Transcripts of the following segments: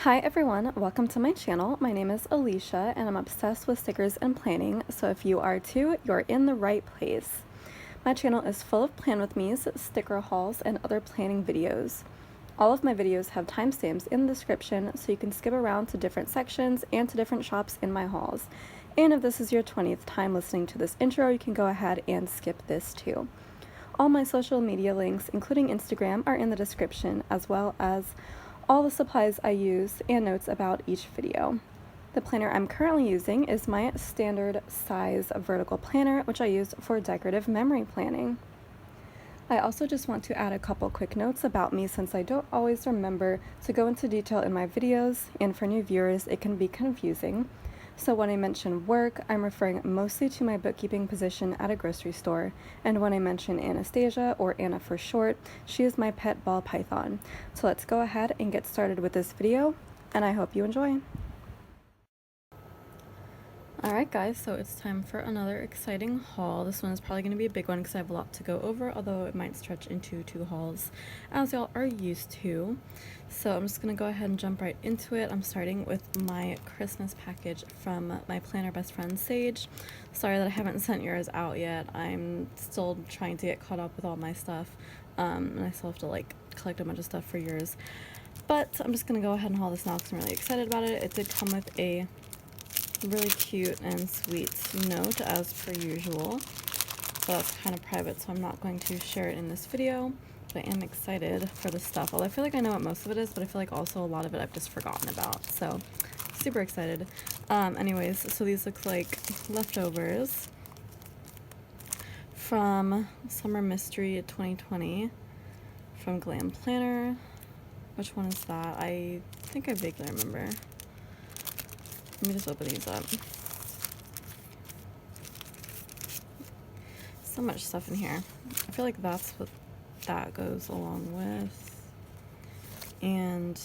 Hi everyone, welcome to my channel. My name is Alicia and I'm obsessed with stickers and planning, so if you are too, you're in the right place. My channel is full of plan with me's, sticker hauls, and other planning videos. All of my videos have timestamps in the description so you can skip around to different sections and to different shops in my hauls. And if this is your 20th time listening to this intro, you can go ahead and skip this too. All my social media links, including Instagram, are in the description, as well as all the supplies I use and notes about each video. The planner I'm currently using is my standard size vertical planner, which I use for decorative memory planning. I also just want to add a couple quick notes about me since I don't always remember to go into detail in my videos, and for new viewers it can be confusing. So when I mention work, I'm referring mostly to my bookkeeping position at a grocery store, and when I mention Anastasia, or Anna for short, she is my pet ball python. So let's go ahead and get started with this video, and I hope you enjoy. Alright guys, so it's time for another exciting haul. This one is probably going to be a big one because I have a lot to go over, although it might stretch into 2 hauls, as y'all are used to. So I'm just going to go ahead and jump right into it. I'm starting with my Christmas package from my planner best friend, Sage. Sorry that I haven't sent yours out yet. I'm still trying to get caught up with all my stuff, and I still have to collect a bunch of stuff for yours. But I'm just going to go ahead and haul this now because I'm really excited about it. It did come with a really cute and sweet note as per usual, but that's kind of private, so I'm not going to share it in this video. But I am excited for the stuff, although I feel like I know what most of it is, but I feel like also a lot of it I've just forgotten about, so super excited. Anyways, so these look like leftovers from Summer Mystery 2020 from Glam Planner. Which one is that? I think I vaguely remember. Let me just open these up. So much stuff in here. I feel like that's what that goes along with. And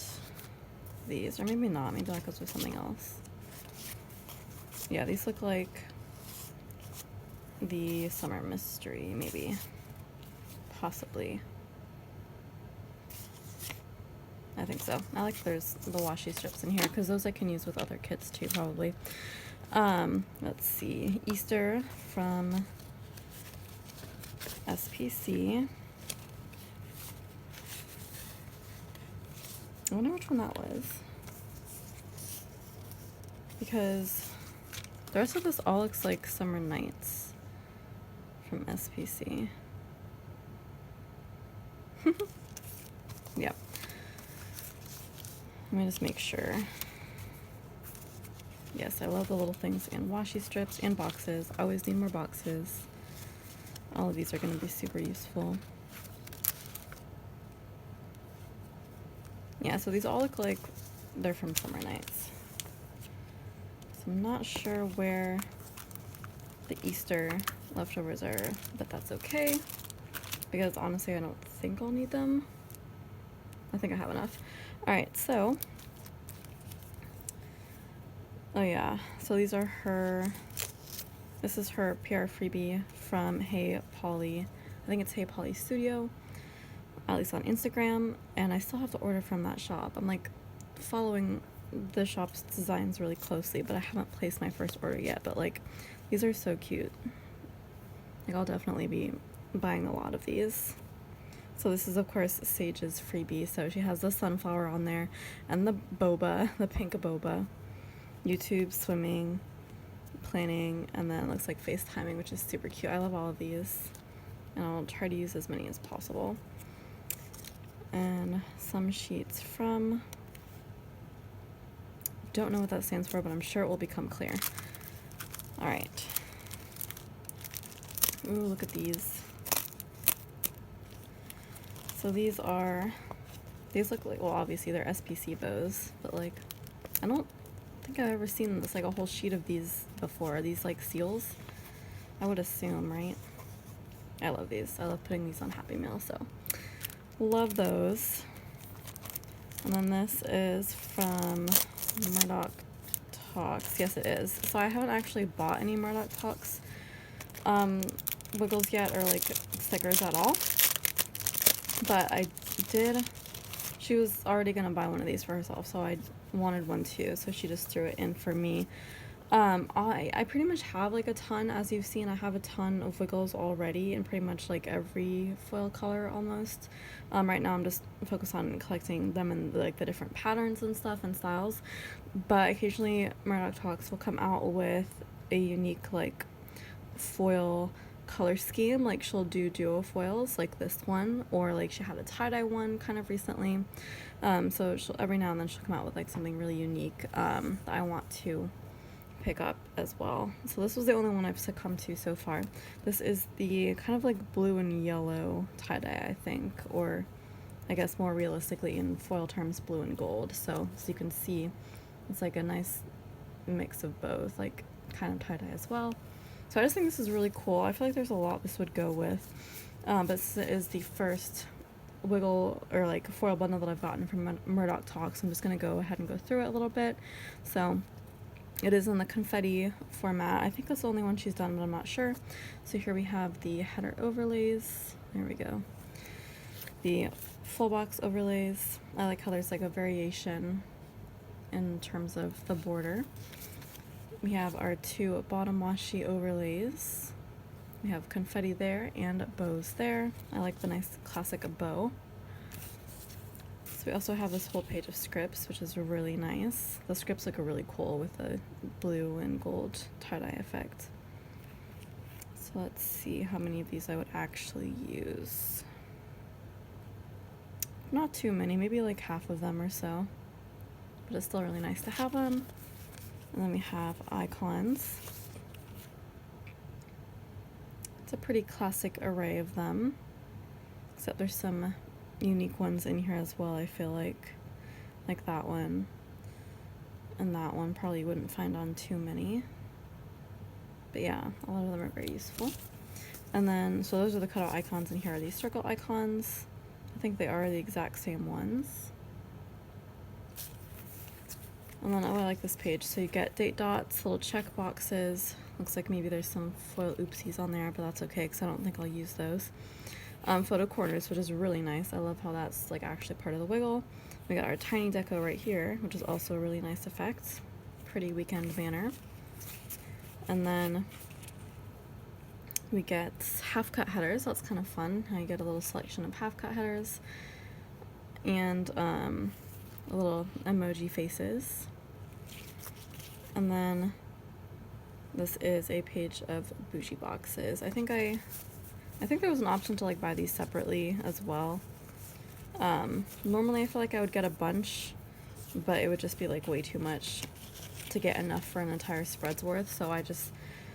these, or maybe not. Maybe that goes with something else. Yeah, these look like the Summer Mystery, maybe. Possibly. I think so. I like there's the washi strips in here because those I can use with other kits too, probably. Let's see. Easter from SPC. I wonder which one that was. Because the rest of this all looks like Summer Nights from SPC. Yep. Let me just make sure. Yes, I love the little things and washi strips and boxes. I always need more boxes. All of these are going to be super useful. Yeah, so these all look like they're from Summer Nights. So I'm not sure where the Easter leftovers are, but that's okay. Because honestly, I don't think I'll need them. I think I have enough. Alright, so, oh yeah, so these are her, this is her PR freebie from Hey Polly. I think it's Hey Polly Studio, at least on Instagram, and I still have to order from that shop. I'm following the shop's designs really closely, but I haven't placed my first order yet. But these are so cute. I'll definitely be buying a lot of these. So this is, of course, Sage's freebie. So she has the sunflower on there and the boba, the pink boba, YouTube, swimming, planning, and then it looks like FaceTiming, which is super cute. I love all of these, and I'll try to use as many as possible. And some sheets from, don't know what that stands for, but I'm sure it will become clear. All right. Ooh, look at these. So these look like, well, obviously they're SPC bows, but I don't think I've ever seen this, a whole sheet of these before. Are these seals? I would assume, right? I love these. I love putting these on Happy Meal, so love those. And then this is from Murdoch Talks. Yes, it is. So I haven't actually bought any Murdoch Talks wiggles yet, or stickers at all. But I did, she was already gonna buy one of these for herself, so I wanted one too, so she just threw it in for me. I pretty much have like a ton, as you've seen. I have a ton of wiggles already in pretty much like every foil color almost. Right now I'm just focused on collecting them in like the different patterns and stuff and styles, but occasionally Murdoch Talks will come out with a unique like foil color scheme. Like she'll do duo foils like this one, or like she had a tie-dye one kind of recently. So every now and then she'll come out with like something really unique that I want to pick up as well. So this was the only one I've succumbed to so far. This is the kind of like blue and yellow tie-dye, I think, or I guess more realistically in foil terms, blue and gold. So as you can see, it's like a nice mix of both, like kind of tie-dye as well. So I just think this is really cool. I feel like there's a lot this would go with, but this is the first wiggle or like foil bundle that I've gotten from Murdoch Talks. I'm just gonna go ahead and go through it a little bit. So it is in the confetti format. I think that's the only one she's done, but I'm not sure. So here we have the header overlays. There we go. The full box overlays. I like how there's like a variation in terms of the border. We have our two bottom washi overlays. We have confetti there and bows there. I like the nice classic bow. So we also have this whole page of scripts, which is really nice. The scripts look really cool with the blue and gold tie-dye effect. So let's see how many of these I would actually use. Not too many, maybe like half of them or so. But it's still really nice to have them. And then we have icons. It's a pretty classic array of them, except there's some unique ones in here as well. I feel like that one and that one probably wouldn't find on too many, but yeah, a lot of them are very useful. And then so those are the cutout icons, and here are these circle icons. I think they are the exact same ones. And then I like this page. So you get date dots, little check boxes. Looks like maybe there's some foil oopsies on there, but that's okay because I don't think I'll use those. Photo corners, which is really nice. I love how that's like actually part of the wiggle. We got our tiny deco right here, which is also a really nice effect. Pretty weekend banner. And then we get half cut headers. That's kind of fun how you get a little selection of half cut headers. And little emoji faces. And then this is a page of bougie boxes. I think there was an option to like buy these separately as well. Normally I feel like I would get a bunch, but it would just be like way too much to get enough for an entire spread's worth, so I just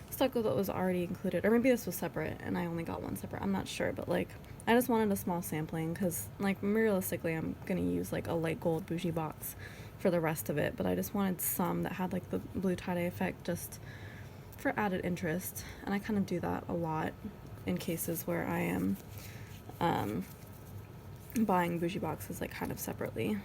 stuck with what was already included. Or maybe this was separate and I only got one separate, I'm not sure, but like I just wanted a small sampling because like realistically I'm gonna use like a light gold bougie box for the rest of it, but I just wanted some that had like the blue tie-dye effect just for added interest, and I kind of do that a lot in cases where I am buying bougie boxes like kind of separately.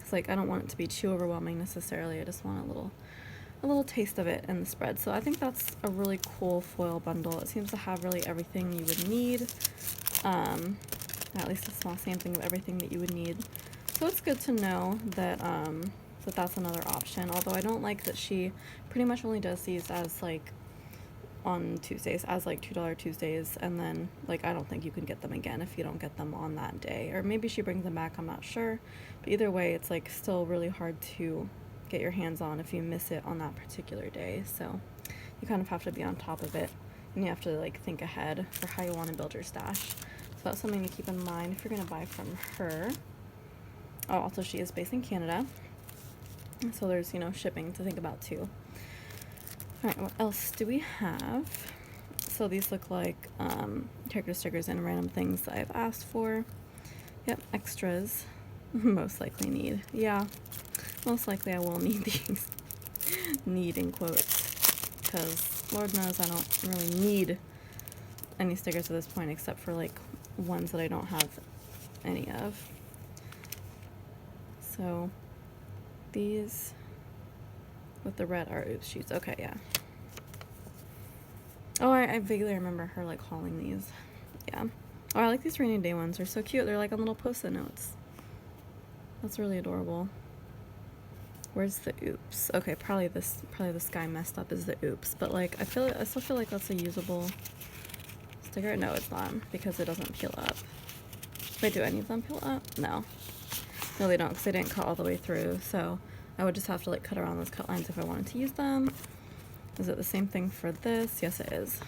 It's like I don't want it to be too overwhelming necessarily. I just want a little taste of it in the spread. So I think that's a really cool foil bundle. It seems to have really everything you would need, at least a small sampling of everything that you would need. So it's good to know that that's another option. Although I don't like that she pretty much only does these as like on Tuesdays, as like $2 Tuesdays, and then like I don't think you can get them again if you don't get them on that day, or maybe she brings them back, I'm not sure, but either way it's like still really hard to get your hands on if you miss it on that particular day. So you kind of have to be on top of it, and you have to like think ahead for how you want to build your stash. So that's something to keep in mind if you're going to buy from her. Oh, also she is based in Canada, so there's, you know, shipping to think about too. Alright, what else do we have? So these look like character stickers and random things that I've asked for. Yep, extras. Most likely need. Yeah, most likely I will need these. Need in quotes. Because Lord knows I don't really need any stickers at this point except for like ones that I don't have any of. So these with the red are oops sheets. Okay, yeah. Oh, I vaguely remember her like hauling these. Yeah. Oh, I like these rainy day ones. They're so cute. They're like on little post-it notes. That's really adorable. Where's the oops? Okay, probably this guy messed up is the oops, but like I still feel like that's a usable sticker. No, it's not, because it doesn't peel up. Wait, do any of them peel up? No. No, they don't, because they didn't cut all the way through, so I would just have to like cut around those cut lines if I wanted to use them. Is it the same thing for this? Yes, it is.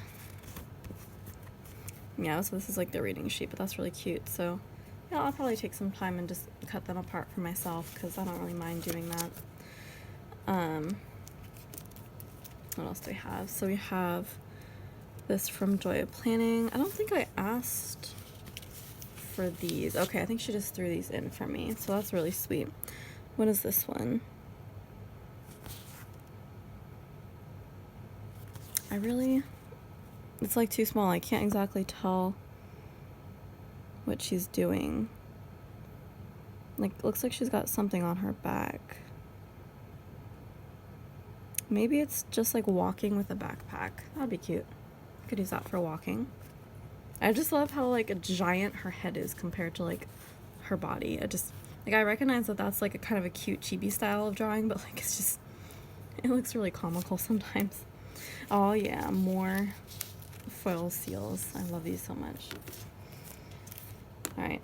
Yeah, so this is like the reading sheet, but that's really cute. So yeah, I'll probably take some time and just cut them apart for myself, because I don't really mind doing that. What else do we have? So we have this from Joy of Planning. I don't think I asked for these. Okay, I think she just threw these in for me, so that's really sweet. What is this one? It's like too small. I can't exactly tell what she's doing. Like, looks like she's got something on her back. Maybe it's just like walking with a backpack. That'd be cute. I could use that for walking. I just love how like a giant her head is compared to like her body. I recognize that that's like a kind of a cute chibi style of drawing, but like it looks really comical sometimes. Oh yeah, more foil seals. I love these so much. Alright,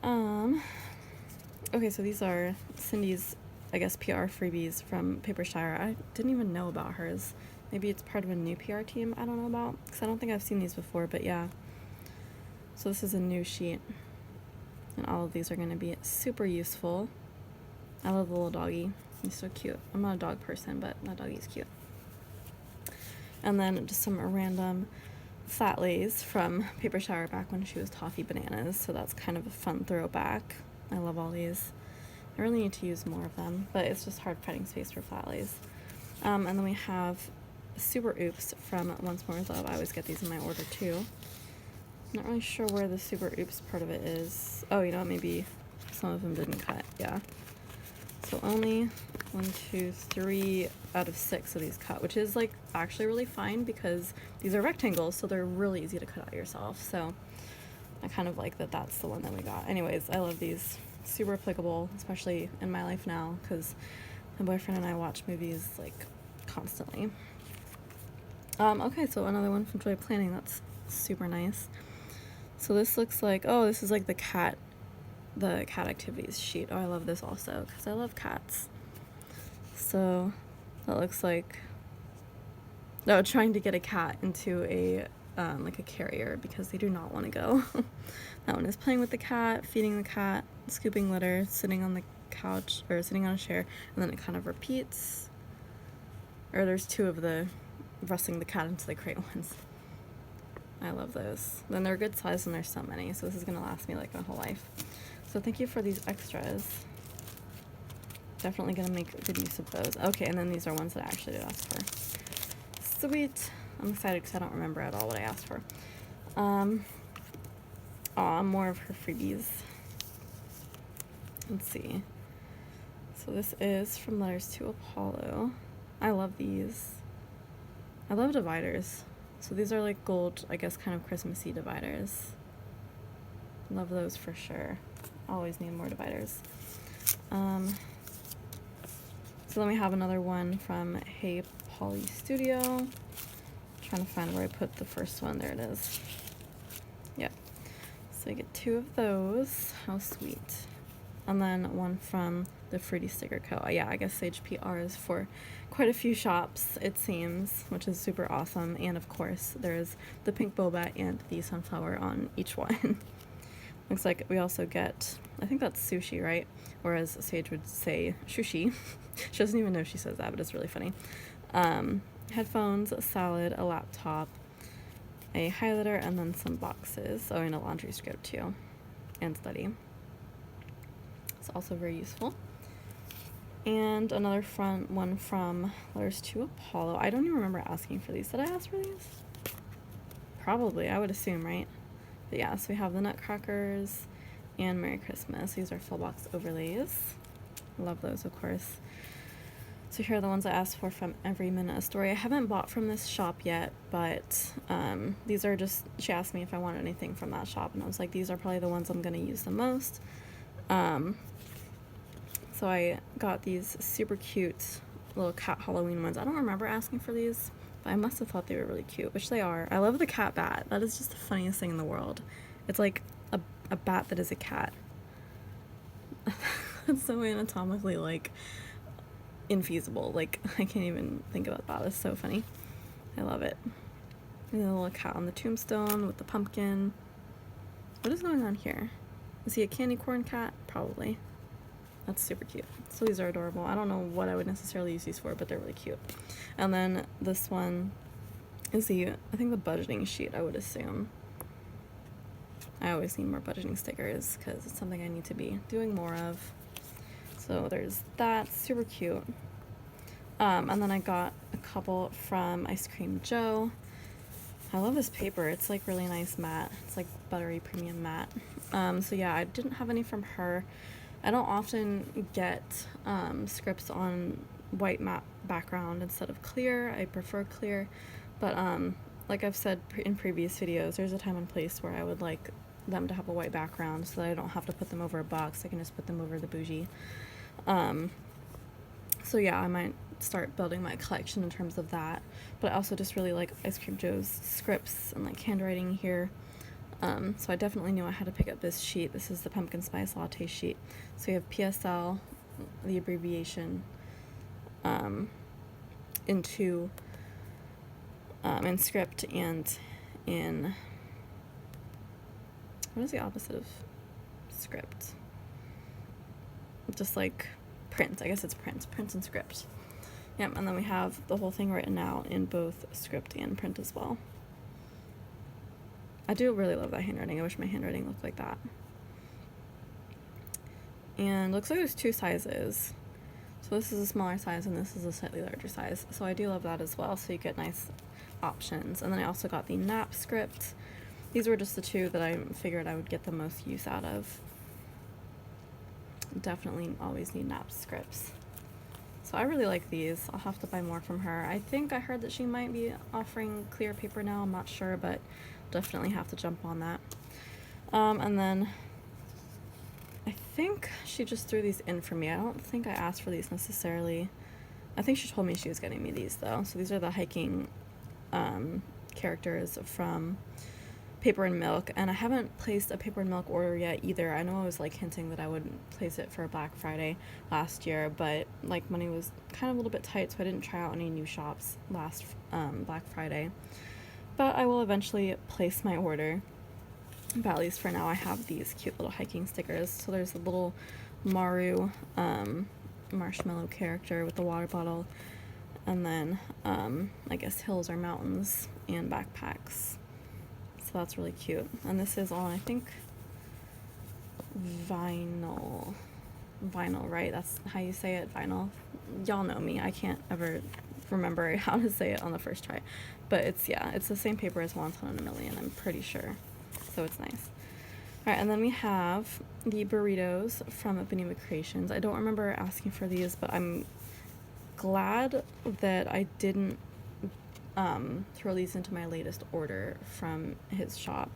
okay, so these are Cindy's, I guess, PR freebies from Paper Shire. I didn't even know about hers. Maybe it's part of a new PR team I don't know about, because I don't think I've seen these before, but yeah. So this is a new sheet, and all of these are going to be super useful. I love the little doggy. He's so cute. I'm not a dog person, but that doggy's cute. And then just some random flat lays from Paper Shower back when she was Toffee Bananas, so that's kind of a fun throwback. I love all these. I really need to use more of them, but it's just hard finding space for flat lays. And then we have Super Oops from Once More With Love. I always get these in my order too. Not really sure where the Super Oops part of it is. Oh, you know what, maybe some of them didn't cut, yeah. So only 1, 2, 3 out of 6 of these cut, which is like actually really fine because these are rectangles, so they're really easy to cut out yourself. So I kind of like that that's the one that we got. Anyways, I love these. Super applicable, especially in my life now, because my boyfriend and I watch movies like constantly. Okay, so another one from Joy Planning. That's super nice. So this looks like, oh, this is like the cat activities sheet. Oh, I love this also because I love cats. So that looks like, no, trying to get a cat into a like a carrier because they do not want to go. That one is playing with the cat, feeding the cat, scooping litter, sitting on the couch or sitting on a chair, and then it kind of repeats. Or there's 2 of the wrestling the cat into the crate ones. I love those. Then they're good size and there's so many, so this is gonna last me like my whole life. So thank you for these extras. Definitely gonna make good use of those. Okay, and then these are ones that I actually did ask for. Sweet. I'm excited because I don't remember at all what I asked for. More of her freebies. Let's see. So this is from Letters to Apollo. I love these. I love dividers. So these are like gold, I guess, kind of Christmassy dividers. Love those for sure. Always need more dividers. So then we have another one from Hey Polly Studio. Trying to find where I put the first one. There it is. Yep. So I get 2 of those. How sweet. And then one from the Fruity Sticker Co. Yeah, I guess Sage PR is for quite a few shops, it seems, which is super awesome. And of course, there's the pink boba and the sunflower on each one. Looks like we also get, I think that's sushi, right? Whereas Sage would say shushi. She doesn't even know she says that, but it's really funny. Headphones, a salad, a laptop, a highlighter, and then some boxes. Oh, and a laundry script too, and study. It's also very useful. And another one from Letters to Apollo. I don't even remember asking for these. Did I ask for these? Probably, I would assume, right? But yeah, so we have the Nutcrackers and Merry Christmas. These are full box overlays. Love those, of course. So here are the ones I asked for from Every Minute a Story. I haven't bought from this shop yet, but these are just, she asked me if I wanted anything from that shop, and I was like, these are probably the ones I'm going to use the most. So I got these super cute little cat Halloween ones. I don't remember asking for these, but I must have thought they were really cute, which they are. I love the cat bat. That is just the funniest thing in the world. It's like a bat that is a cat. It's so anatomically, like, infeasible. Like, I can't even think about that. It's so funny. I love it. And the little cat on the tombstone with the pumpkin. What is going on here? Is he a candy corn cat? Probably. That's super cute. So these are adorable. I don't know what I would necessarily use these for, but they're really cute. And then this one is I think the budgeting sheet, I would assume. I always need more budgeting stickers because it's something I need to be doing more of. So there's that, super cute. And then I got a couple from Ice Cream Joe. I love this paper. It's like really nice matte. It's like buttery premium matte. So yeah, I didn't have any from her. I don't often get scripts on white matte background instead of clear. I prefer clear, but like I've said in previous videos, there's a time and place where I would like them to have a white background so that I don't have to put them over a box. I can just put them over the bougie. So yeah, I might start building my collection in terms of that, but I also just really like Ice Cream Joe's scripts and like handwriting here. So I definitely knew I had to pick up this sheet. This is the pumpkin spice latte sheet. So you have PSL, the abbreviation, in script and in, what is the opposite of script? Just like print, I guess it's print and script. Yep, and then we have the whole thing written out in both script and print as well. I do really love that handwriting. I wish my handwriting looked like that. And looks like there's two sizes. So this is a smaller size and this is a slightly larger size. So I do love that as well. So you get nice options. And then I also got the nap script. These were just the two that I figured I would get the most use out of. Definitely always need nap scripts. So I really like these. I'll have to buy more from her. I think I heard that she might be offering clear paper now. I'm not sure, but definitely have to jump on that. And then I think she just threw these in for me. I don't think I asked for these necessarily. I think she told me she was getting me these though. So these are the hiking characters from Paper and Milk, and I haven't placed a Paper and Milk order yet either. I know I was like hinting that I would place it for Black Friday last year, but like money was kind of a little bit tight, so I didn't try out any new shops last Black Friday. But I will eventually place my order. But at least for now, I have these cute little hiking stickers. So there's a little Maru marshmallow character with the water bottle, and then I guess hills or mountains and backpacks. So that's really cute. And this is on, I think, vinyl, right? That's how you say it, vinyl. Y'all know me. I can't ever remember how to say it on the first try. But it's, yeah, it's the same paper as One in a Million, I'm pretty sure. So it's nice. Alright, and then we have the burritos from Benima Creations. I don't remember asking for these, but I'm glad that I didn't throw these into my latest order from his shop,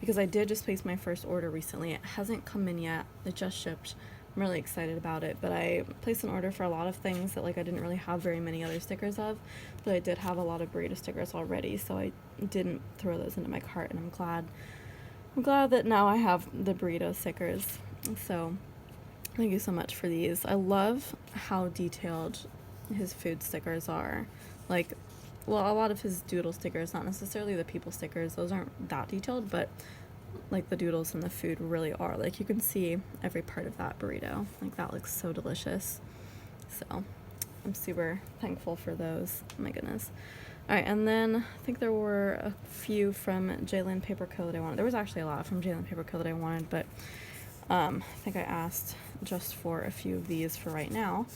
because I did just place my first order recently. It hasn't come in yet. It just shipped. I'm really excited about it, but I placed an order for a lot of things that like I didn't really have very many other stickers of, but I did have a lot of burrito stickers already, so I didn't throw those into my cart, and I'm glad that now I have the burrito stickers. So thank you so much for these. I love how detailed his food stickers are. Like, well, a lot of his doodle stickers, not necessarily the people stickers, those aren't that detailed, but like the doodles and the food really are. Like you can see every part of that burrito. Like that looks so delicious. So I'm super thankful for those. Oh my goodness. Alright, and then I think there were a few from Jalen Paper Co. that I wanted. There was actually a lot from Jalen Paper Co. that I wanted, but I think I asked just for a few of these for right now.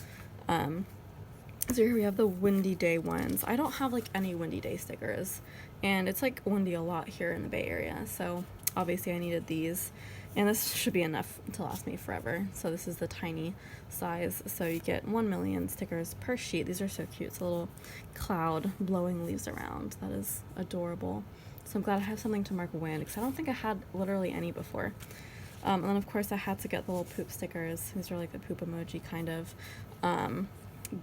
So here we have the Windy Day ones. I don't have like any Windy Day stickers, and it's like windy a lot here in the Bay Area, so obviously I needed these, and this should be enough to last me forever. So this is the tiny size, so you get 1 million stickers per sheet. These are so cute. It's a little cloud blowing leaves around. That is adorable. So I'm glad I have something to mark wind, because I don't think I had literally any before. And then of course I had to get the little poop stickers. These are like the poop emoji kind of.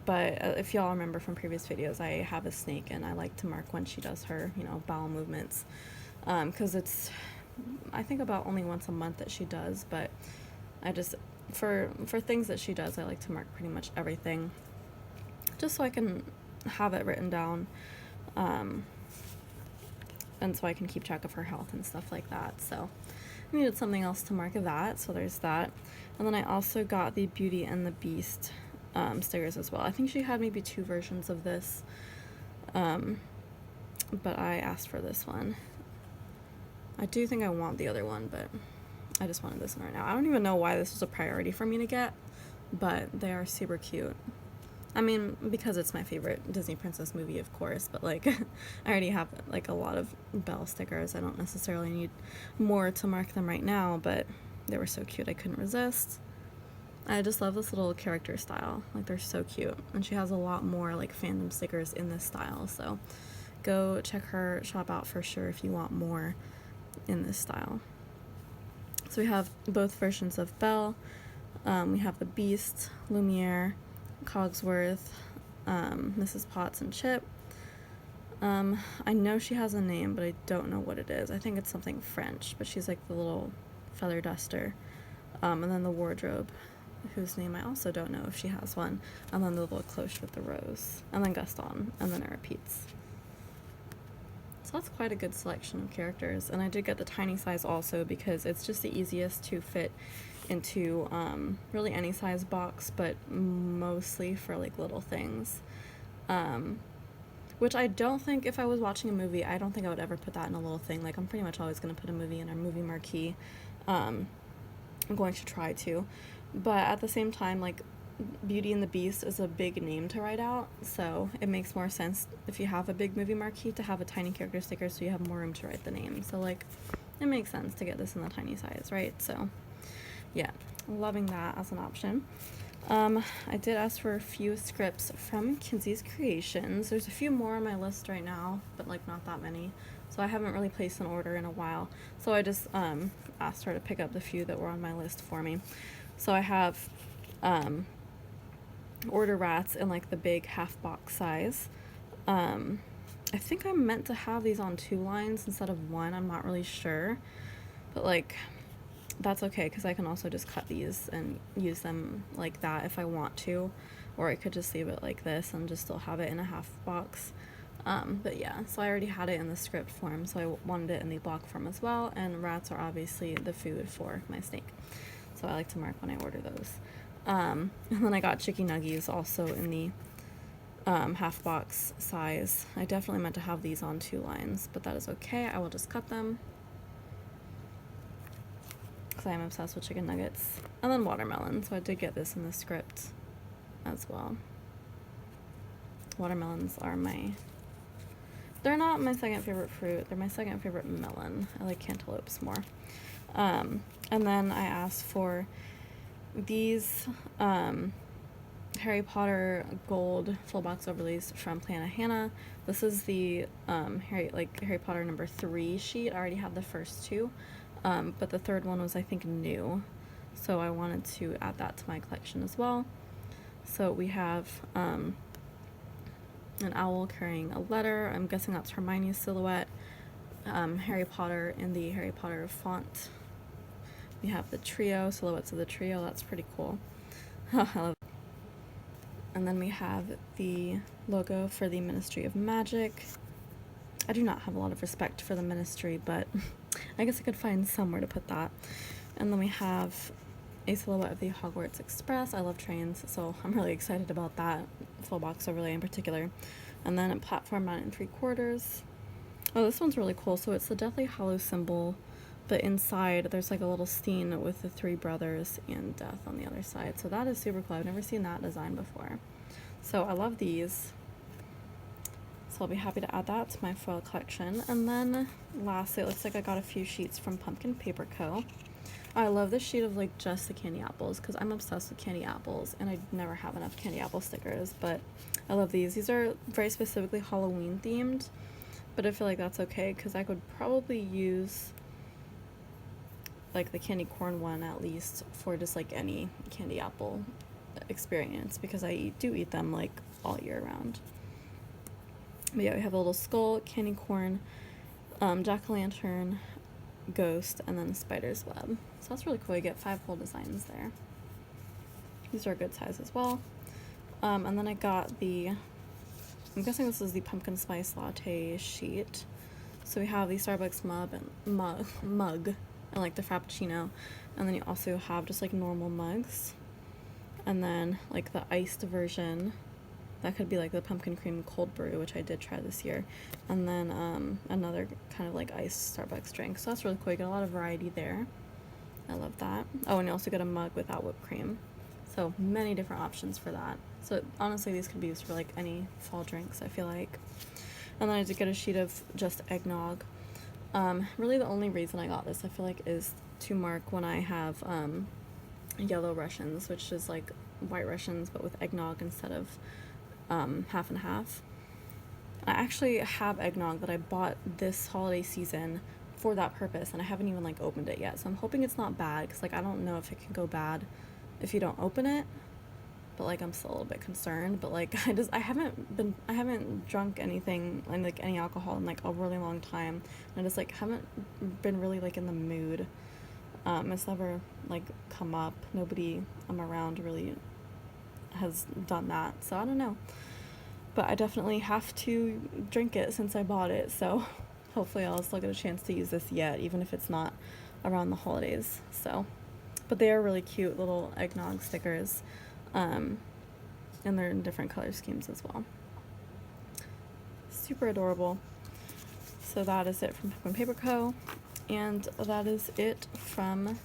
But if y'all remember from previous videos, I have a snake and I like to mark when she does her, you know, bowel movements. Because it's, I think, about only once a month that she does, but I just, for things that she does, I like to mark pretty much everything, just so I can have it written down, and so I can keep track of her health and stuff like that. So I needed something else to mark that, so there's that. And then I also got the Beauty and the Beast stickers as well. I think she had maybe 2 versions of this, but I asked for this one. I do think I want the other one, but I just wanted this one right now. I don't even know why this was a priority for me to get, but they are super cute. I mean, because it's my favorite Disney princess movie, of course, but like I already have like a lot of Belle stickers. I don't necessarily need more to mark them right now, but they were so cute I couldn't resist. I just love this little character style. Like, they're so cute, and she has a lot more like fandom stickers in this style, so go check her shop out for sure if you want more in this style. So we have both versions of Belle. We have the Beast, Lumiere, Cogsworth, Mrs. Potts, and Chip. I know she has a name, but I don't know what it is. I think it's something French, but she's like the little feather duster. And then the wardrobe, whose name I also don't know if she has one. And then the little cloche with the rose. And then Gaston, and then it repeats. So that's quite a good selection of characters. And I did get the tiny size also because it's just the easiest to fit into really any size box, but mostly for like little things. Which I don't think, if I was watching a movie, I don't think I would ever put that in a little thing. Like, I'm pretty much always going to put a movie in our movie marquee. I'm going to try to. But at the same time, like, Beauty and the Beast is a big name to write out, so it makes more sense if you have a big movie marquee to have a tiny character sticker so you have more room to write the name. So, like, it makes sense to get this in the tiny size, right? So, yeah, loving that as an option. I did ask for a few scripts from Kinsey's Creations. There's a few more on my list right now, but like not that many. So I haven't really placed an order in a while. So I just asked her to pick up the few that were on my list for me. So I have order rats in like the big half box size. I think I'm meant to have these on 2 lines instead of 1. I'm not really sure, but like that's okay because I can also just cut these and use them like that if I want to, or I could just leave it like this and just still have it in a half box. But yeah, so I already had it in the script form, so I wanted it in the block form as well, and rats are obviously the food for my snake, so I like to mark when I order those. And then I got chicky nuggies also in the half box size. I definitely meant to have these on 2 lines, but that is okay. I will just cut them because I am obsessed with chicken nuggets. And then watermelon, so I did get this in the script as well. Watermelons are they're not my second favorite fruit, they're my second favorite melon. I like cantaloupes more. And then I asked for these Harry Potter gold full box overlays from Plana Hannah. This is the Harry Potter number 3 sheet. I already have the first 2, but the third one was, I think, new, so I wanted to add that to my collection as well. So we have an owl carrying a letter. I'm guessing that's Hermione's silhouette. Harry Potter in the Harry Potter font. We have the trio, silhouettes of the trio. That's pretty cool. I love it. And then we have the logo for the Ministry of Magic. I do not have a lot of respect for the ministry, but I guess I could find somewhere to put that. And then we have a silhouette of the Hogwarts Express. I love trains, so I'm really excited about that full box overlay in particular. And then a platform mount in 3/4. Oh, this one's really cool. So it's the Deathly Hallows symbol, but inside there's like a little steen with the 3 brothers and death on the other side. So that is super cool. I've never seen that design before. So I love these. So I'll be happy to add that to my foil collection. And then lastly, it looks like I got a few sheets from Pumpkin Paper Co. I love this sheet of like just the candy apples because I'm obsessed with candy apples and I never have enough candy apple stickers, but I love these. These are very specifically Halloween themed, but I feel like that's okay because I could probably use like the candy corn one at least for just like any candy apple experience because I do eat them like all year round. But yeah, we have a little skull, candy corn, jack-o'-lantern, ghost, and then spider's web. So that's really cool. You get 5 full designs there. These are a good size as well. And then I got the, I'm guessing this is the pumpkin spice latte sheet. So we have the Starbucks mug and like the Frappuccino, and then you also have just like normal mugs, and then like the iced version that could be like the pumpkin cream cold brew, which I did try this year, and then another kind of like iced Starbucks drink. So that's really cool. You get a lot of variety there. I love that. Oh, and you also get a mug without whipped cream. So many different options for that. So honestly, these could be used for like any fall drinks, I feel like. And then I did get a sheet of just eggnog. Really the only reason I got this, I feel like, is to mark when I have yellow Russians, which is like white Russians but with eggnog instead of half and half. I actually have eggnog that I bought this holiday season for that purpose, and I haven't even like opened it yet, so I'm hoping it's not bad, because like I don't know if it can go bad if you don't open it, but like I'm still a little bit concerned. But like I haven't drunk anything, like any alcohol, in like a really long time, and I just like haven't been really like in the mood. It's never like come up. Nobody I'm around really has done that, so I don't know, but I definitely have to drink it since I bought it, so hopefully I'll still get a chance to use this yet, even if it's not around the holidays. So, but they are really cute little eggnog stickers, and they're in different color schemes as well. Super adorable. So that is it from Pumpkin Paper Co. And that is it from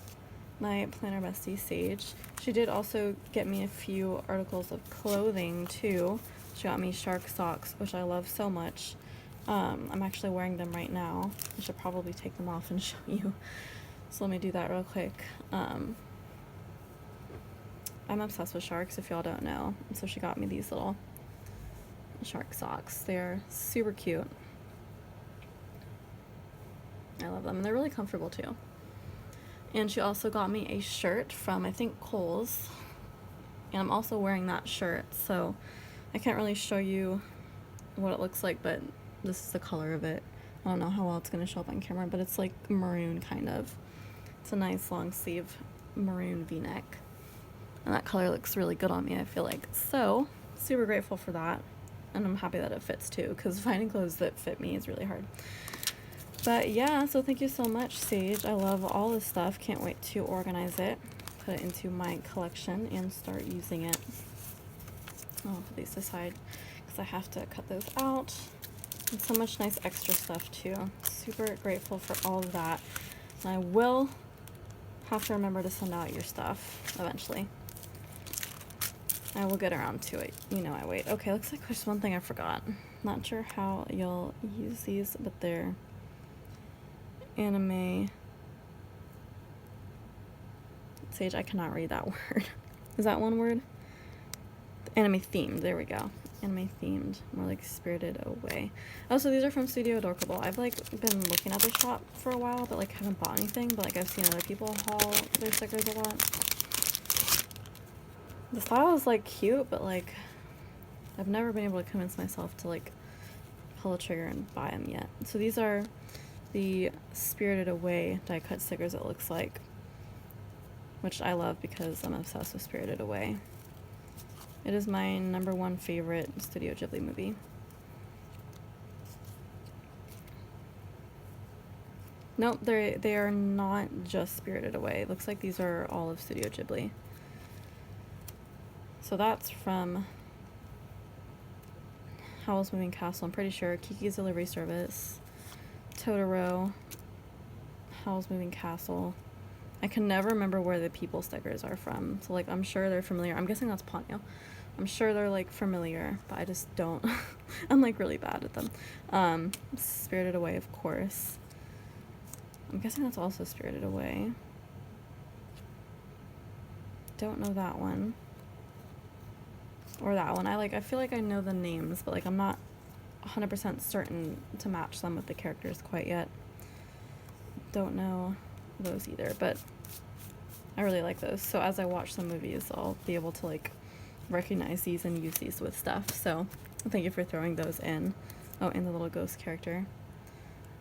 my planner bestie, Sage. She did also get me a few articles of clothing too. She got me shark socks, which I love so much. I'm actually wearing them right now. I should probably take them off and show you. So let me do that real quick. I'm obsessed with sharks, if y'all don't know. And so she got me these little shark socks. They're super cute. I love them, and they're really comfortable too. And she also got me a shirt from, I think, Kohl's, and I'm also wearing that shirt, so I can't really show you what it looks like, but this is the color of it. I don't know how well it's going to show up on camera, but it's like maroon, kind of. It's a nice long sleeve maroon v-neck, and that color looks really good on me, I feel like. So super grateful for that, and I'm happy that it fits too, because finding clothes that fit me is really hard. But yeah, so thank you so much, Sage. I love all this stuff. Can't wait to organize it, put it into my collection, and start using it. I'll put these aside because I have to cut those out. And so much nice extra stuff too. Super grateful for all of that. And I will have to remember to send out your stuff eventually. I will get around to it. You know I wait. Okay, looks like there's one thing I forgot. Not sure how you'll use these, but they're anime. Sage, I cannot read that word. Is that one word? Anime themed. There we go. Anime themed. More like Spirited Away. Oh, so these are from Studio Adorkable. I've like been looking at the shop for a while, but like haven't bought anything. But like I've seen other people haul their stickers a lot. The style is like cute, but like I've never been able to convince myself to like pull a trigger and buy them yet. So these are the Spirited Away die cut stickers, it looks like, which I love because I'm obsessed with Spirited Away. It is my #1 favorite Studio Ghibli movie. Nope, they are not just Spirited Away. It looks like these are all of Studio Ghibli. So that's from Howl's Moving Castle, I'm pretty sure, Kiki's Delivery Service, Totoro, Howl's Moving Castle. I can never remember where the people stickers are from, so like I'm sure they're familiar. I'm guessing that's Ponyo. I'm sure they're like familiar, but I just don't. I'm like really bad at them. Spirited Away, of course. I'm guessing that's also Spirited Away. Don't know that one. Or that one. I feel like I know the names, but like I'm not 100% certain to match them with the characters quite yet. Don't know those either, but I I really like those. So as I watch some movies, I'll be able to like recognize these and use these with stuff. So thank you for throwing those in. Oh, and the little ghost character.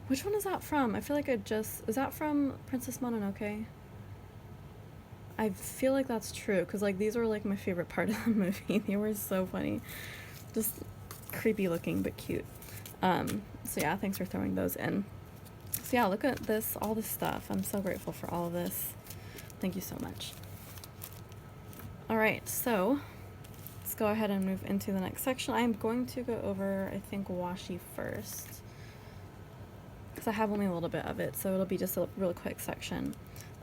Which one is that from? I feel like is that from Princess Mononoke? I feel like that's true, because like these were like my favorite part of the movie. They were so funny. Just creepy looking, but cute. So yeah, thanks for throwing those in. So yeah, look at this, all this stuff. I'm so grateful for all of this. Thank you so much. All right, so let's go ahead and move into the next section. I'm going to go over, I think, washi first, because I have only a little bit of it, so it'll be just a real quick section.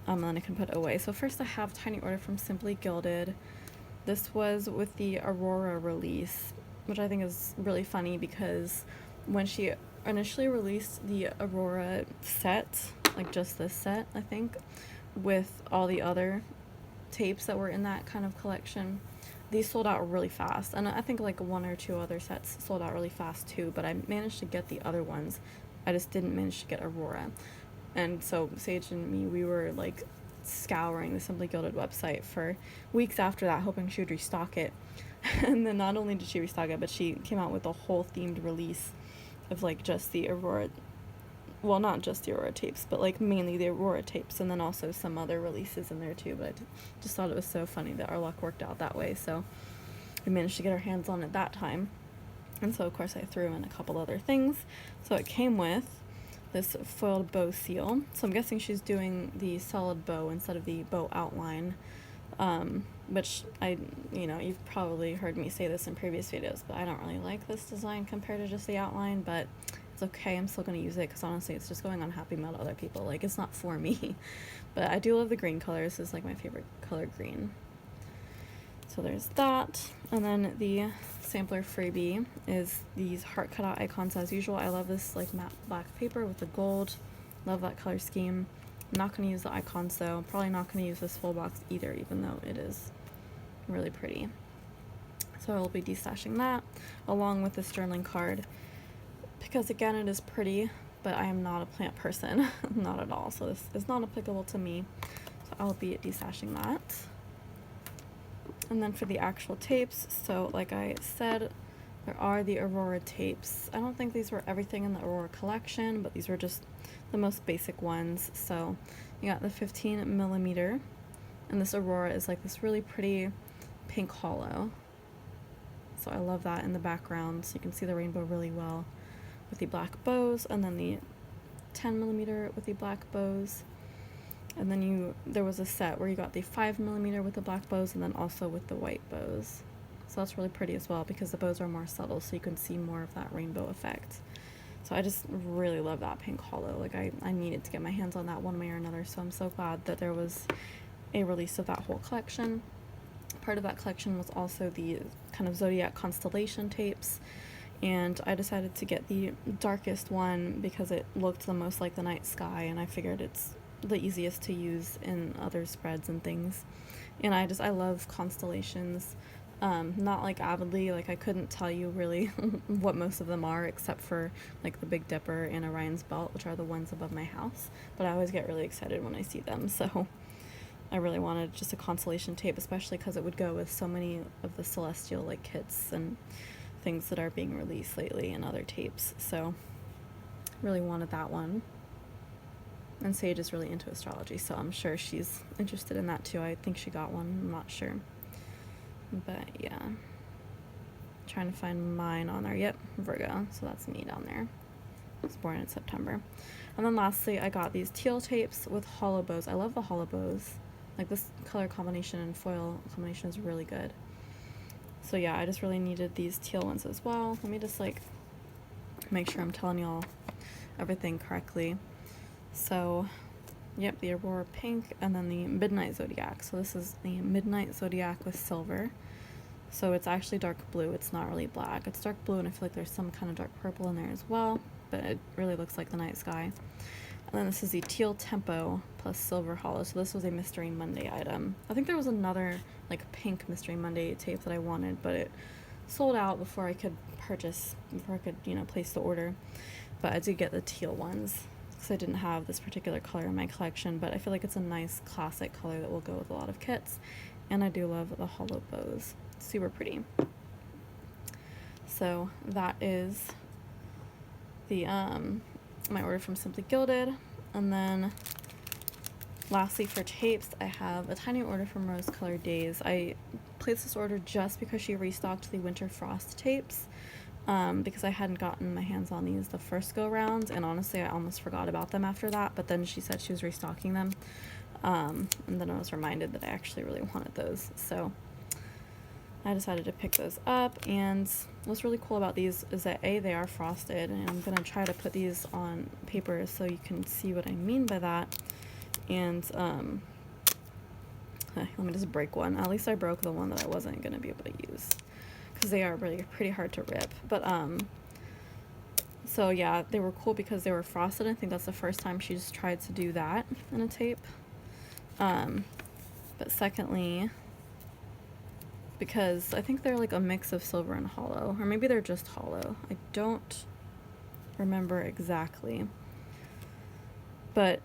And then I can put it away. So first I have Tiny Order from Simply Gilded. This was with the Aurora release, which I think is really funny because when she initially released the Aurora set, like just this set, I think, with all the other tapes that were in that kind of collection, these sold out really fast. And I think like one or two other sets sold out really fast too, but I managed to get the other ones. I just didn't manage to get Aurora. And so Sage and me, we were like scouring the Simply Gilded website for weeks after that, hoping she would restock it. And then not only did she restock it, but she came out with a whole themed release of like just the Aurora, well, not just the Aurora tapes, but like mainly the Aurora tapes, and then also some other releases in there too. But I just thought it was so funny that our luck worked out that way. So we managed to get our hands on it that time. And so of course I threw in a couple other things. So it came with this foiled bow seal. So I'm guessing she's doing the solid bow instead of the bow outline, which you've probably heard me say this in previous videos, but I don't really like this design compared to just the outline, but it's okay. I'm still going to use it because honestly it's just going on Happy Mail to other people. Like, it's not for me. But I do love the green color. This is like my favorite color, green. So there's that. And then the sampler freebie is these heart cutout icons as usual. I love this like matte black paper with the gold. Love that color scheme. I'm not going to use the icons though. I'm probably not going to use this full box either, even though it is really pretty. So I will be destashing that along with this journaling card because again it is pretty, but I am not a plant person. Not at all. So this is not applicable to me. So I'll be destashing that. And then for the actual tapes, so like I said, there are the Aurora tapes. I don't think these were everything in the Aurora collection, but these were just the most basic ones. So you got the 15mm, and this Aurora is like this really pretty pink hollow. So I love that in the background, so you can see the rainbow really well with the black bows, and then the 10mm with the black bows. And then there was a set where you got the 5mm with the black bows and then also with the white bows. So that's really pretty as well because the bows are more subtle, so you can see more of that rainbow effect. So I just really love that pink hollow. Like I needed to get my hands on that one way or another, so I'm so glad that there was a release of that whole collection. Part of that collection was also the kind of zodiac constellation tapes, and I decided to get the darkest one because it looked the most like the night sky, and I figured it's the easiest to use in other spreads and things. And I love constellations, not like avidly, like I couldn't tell you really what most of them are except for like the Big Dipper and Orion's Belt, which are the ones above my house, but I always get really excited when I see them. So I really wanted just a constellation tape, especially because it would go with so many of the celestial like kits and things that are being released lately in other tapes. So really wanted that one. And Sage is really into astrology, so I'm sure she's interested in that too. I think she got one, I'm not sure. But yeah. Trying to find mine on there. Yep, Virgo, so that's me down there. I was born in September. And then lastly, I got these teal tapes with hollow bows. I love the hollow bows. Like this color combination and foil combination is really good. So yeah, I just really needed these teal ones as well. Let me just like make sure I'm telling y'all everything correctly. So, yep, the Aurora pink, and then the Midnight Zodiac. So this is the Midnight Zodiac with silver. So it's actually dark blue, it's not really black. It's dark blue, and I feel like there's some kind of dark purple in there as well, but it really looks like the night sky. And then this is the Teal Tempo plus silver hollow. So this was a Mystery Monday item. I think there was another like pink Mystery Monday tape that I wanted, but it sold out before I could place the order. But I did get the teal ones. because I didn't have this particular color in my collection, but I feel like it's a nice classic color that will go with a lot of kits. And I do love the hollow bows. Super pretty. So that is the my order from Simply Gilded. And then lastly, for tapes, I have a tiny order from Rose Colored Daze. I placed this order just because she restocked the Winter Frost tapes, because I hadn't gotten my hands on these the first go round, and honestly I almost forgot about them after that, but then she said she was restocking them, and then I was reminded that I actually really wanted those, so I decided to pick those up. And what's really cool about these is that they are frosted, and I'm gonna try to put these on paper so you can see what I mean by that. And let me just break one. At least I broke the one that I wasn't gonna be able to use, because they are really pretty hard to rip. But so yeah, they were cool because they were frosted. I think that's the first time she's tried to do that in a tape. But secondly, because I think they're like a mix of silver and hollow, or maybe they're just hollow. I don't remember exactly. But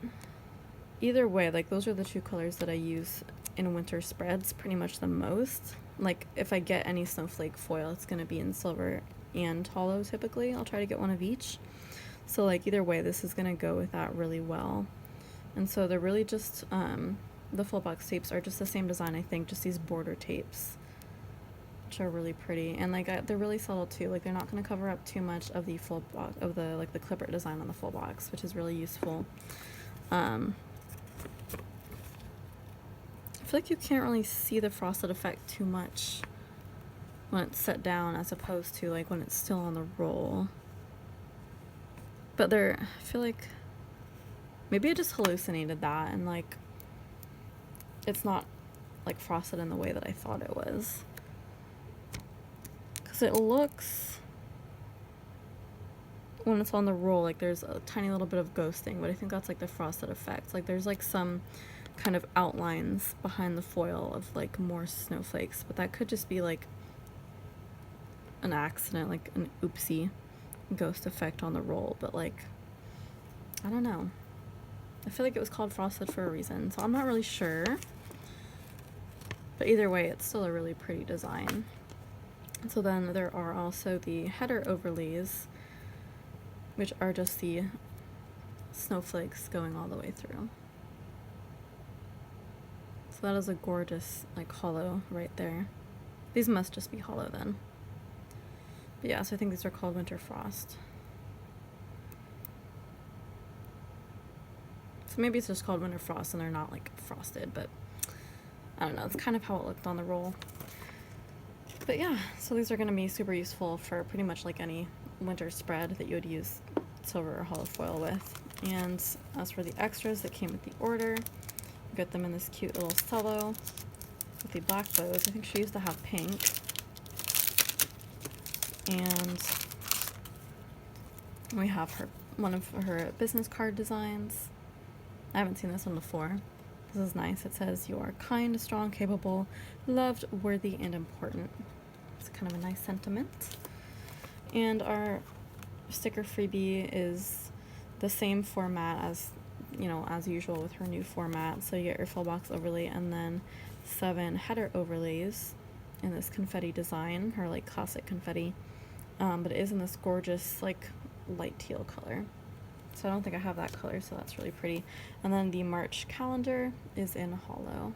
either way, like, those are the two colors that I use in winter spreads pretty much the most. Like, if I get any snowflake foil, it's gonna be in silver and hollow typically. I'll try to get one of each. So like, either way, this is gonna go with that really well. And so they're really just the full box tapes are just the same design, I think, just these border tapes, which are really pretty. And like, they're really subtle too. Like, they're not going to cover up too much of the full box, of the like the clipper design on the full box, which is really useful. I feel like you can't really see the frosted effect too much when it's set down, as opposed to like when it's still on the roll. But I feel like maybe I just hallucinated that, and like, it's not like frosted in the way that I thought it was. Because it looks, when it's on the roll, like there's a tiny little bit of ghosting, but I think that's like the frosted effect. Like, there's like some kind of outlines behind the foil of like more snowflakes, but that could just be like an accident, like an oopsie ghost effect on the roll. But like, I don't know. I feel like it was called frosted for a reason, so I'm not really sure. But either way, it's still a really pretty design. So then there are also the header overlays, which are just the snowflakes going all the way through. So that is a gorgeous like hollow right there. These must just be hollow then. But yeah, so I think these are called Winter Frost. So maybe it's just called Winter Frost and they're not like frosted, but I don't know. It's kind of how it looked on the roll. But yeah, so these are going to be super useful for pretty much like any winter spread that you would use silver or hollow foil with. And as for the extras that came with the order, you get them in this cute little cello with the black bows. I think she used to have pink. And we have one of her business card designs. I haven't seen this one before. This is nice. It says, "You are kind, strong, capable, loved, worthy, and important." It's kind of a nice sentiment. And our sticker freebie is the same format as, you know, as usual with her new format. So you get your full box overlay and then 7 header overlays in this confetti design, her like classic confetti. But it is in this gorgeous like light teal color. So I don't think I have that color, so that's really pretty. And then the March calendar is in hollow.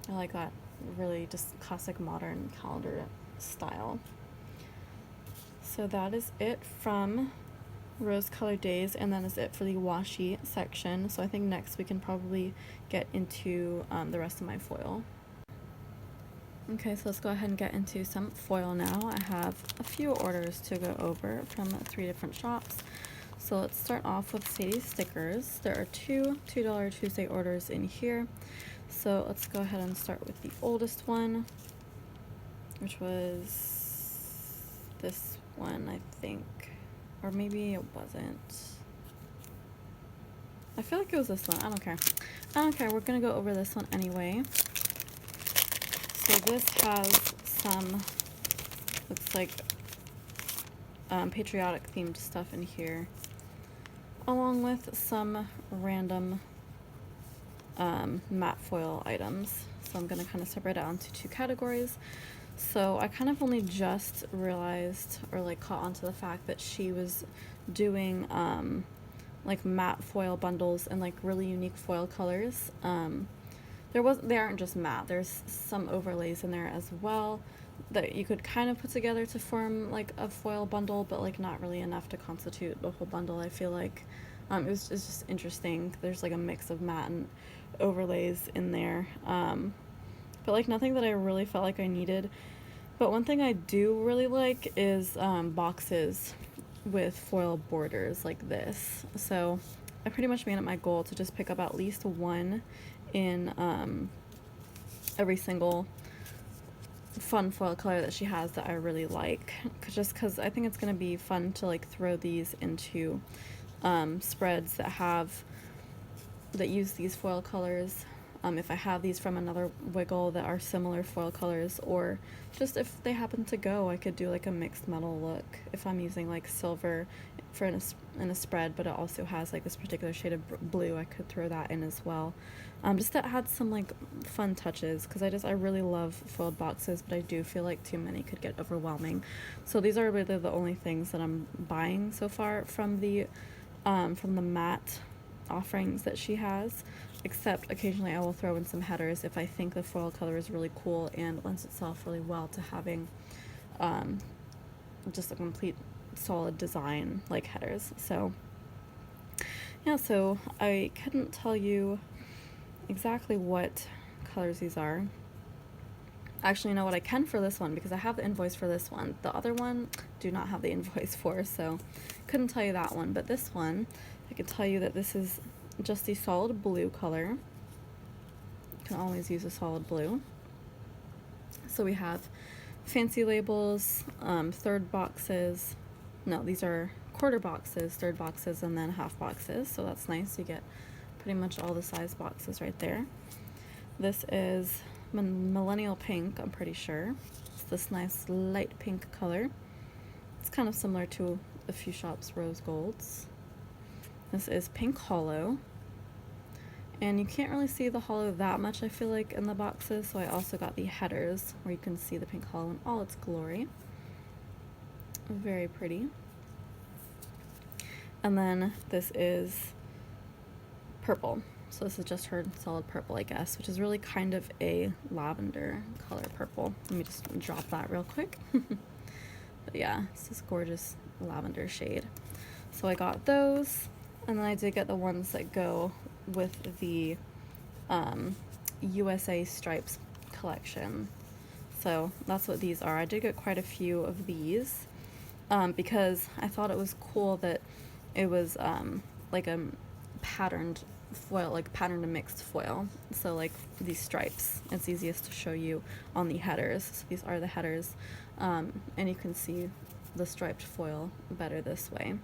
I like that really just classic modern calendar style. So that is it from Rose Colored Daze, and that is it for the washi section. So I think next we can probably get into the rest of my foil. Okay, so let's go ahead and get into some foil now. I have a few orders to go over from 3 different shops. So let's start off with Sadie's stickers. There are 2 $2 Tuesday orders in here. So let's go ahead and start with the oldest one, which was this one, I think. Or maybe it wasn't. I feel like it was this one. I don't care. I don't care. We're going to go over this one anyway. So this has some, looks like patriotic themed stuff in here. along with some random matte foil items. So I'm going to kind of separate it out into two categories. So I kind of only just realized or like caught onto the fact that she was doing like matte foil bundles and like really unique foil colors. They aren't just matte, there's some overlays in there as well that you could kind of put together to form like a foil bundle, but like not really enough to constitute the whole bundle. I feel like it's just interesting. There's like a mix of matte and overlays in there, but like nothing that I really felt like I needed. But one thing I do really like is boxes with foil borders like this. So I pretty much made it my goal to just pick up at least one in every single fun foil color that she has that I really like, just because I think it's going to be fun to like throw these into spreads that use these foil colors. If I have these from another wiggle that are similar foil colors, or just if they happen to go, I could do like a mixed metal look. If I'm using like silver for in a spread, but it also has like this particular shade of blue, I could throw that in as well. Just to add some like fun touches, because I really love foiled boxes, but I do feel like too many could get overwhelming. So these are really the only things that I'm buying so far from the matte offerings that she has, except occasionally I will throw in some headers if I think the foil color is really cool and lends itself really well to having just a complete solid design like headers. So yeah, so I couldn't tell you exactly what colors these are. Actually, you know what, I can for this one because I have the invoice for this one. The other one do not have the invoice for, so couldn't tell you that one. But this one, I can tell you that this is just the solid blue color. You can always use a solid blue. So we have fancy labels, third boxes. No, these are quarter boxes, third boxes, and then half boxes. So that's nice. You get pretty much all the size boxes right there. This is millennial pink, I'm pretty sure. It's this nice light pink color. It's kind of similar to a few shops' rose golds. This is pink hollow. And you can't really see the hollow that much, I feel like, in the boxes, so I also got the headers where you can see the pink hollow in all its glory. Very pretty. And then this is purple. So this is just her solid purple, I guess, which is really kind of a lavender color purple. Let me just drop that real quick. But yeah, it's this gorgeous lavender shade. So I got those, and then I did get the ones that go with the USA Stripes collection. So that's what these are. I did get quite a few of these because I thought it was cool that it was like a patterned foil, like patterned and mixed foil. So like these stripes, it's easiest to show you on the headers. So these are the headers, and you can see the striped foil better this way.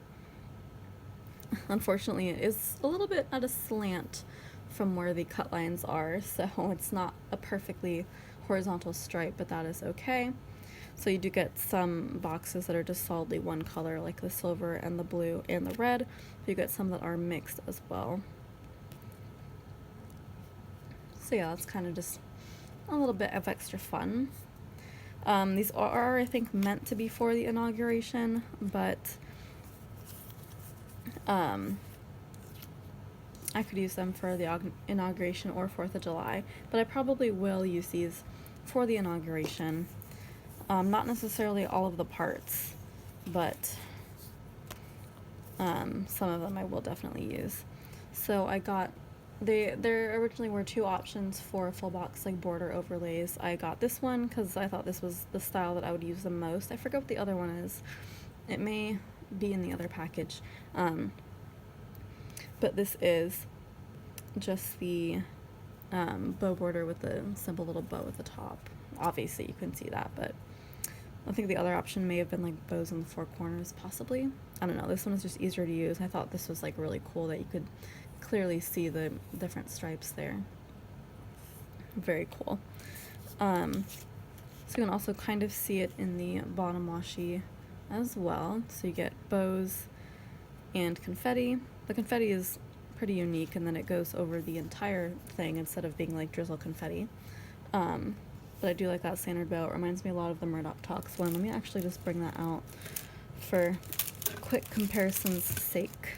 Unfortunately, it is a little bit at a slant from where the cut lines are, so it's not a perfectly horizontal stripe, but that is okay. So you do get some boxes that are just solidly one color, like the silver and the blue and the red. You get some that are mixed as well. So yeah, that's kind of just a little bit of extra fun. These are, I think, meant to be for the inauguration, but I could use them for the inauguration or 4th of July, but I probably will use these for the inauguration. Not necessarily all of the parts, but some of them I will definitely use. So I got, there originally were two options for full box like border overlays. I got this one because I thought this was the style that I would use the most. I forget what the other one is. It may be in the other package. But this is just the bow border with the simple little bow at the top. Obviously you couldn't see that, but I think the other option may have been like bows in the four corners, possibly. I don't know, this one is just easier to use. I thought this was like really cool that you could clearly see the different stripes there. Very cool. So you can also kind of see it in the bottom washi as well. So you get bows and confetti. The confetti is pretty unique, and then it goes over the entire thing instead of being like drizzle confetti. But I do like that standard bow. It reminds me a lot of the Murdoch Talks one. Let me actually just bring that out for quick comparison's sake.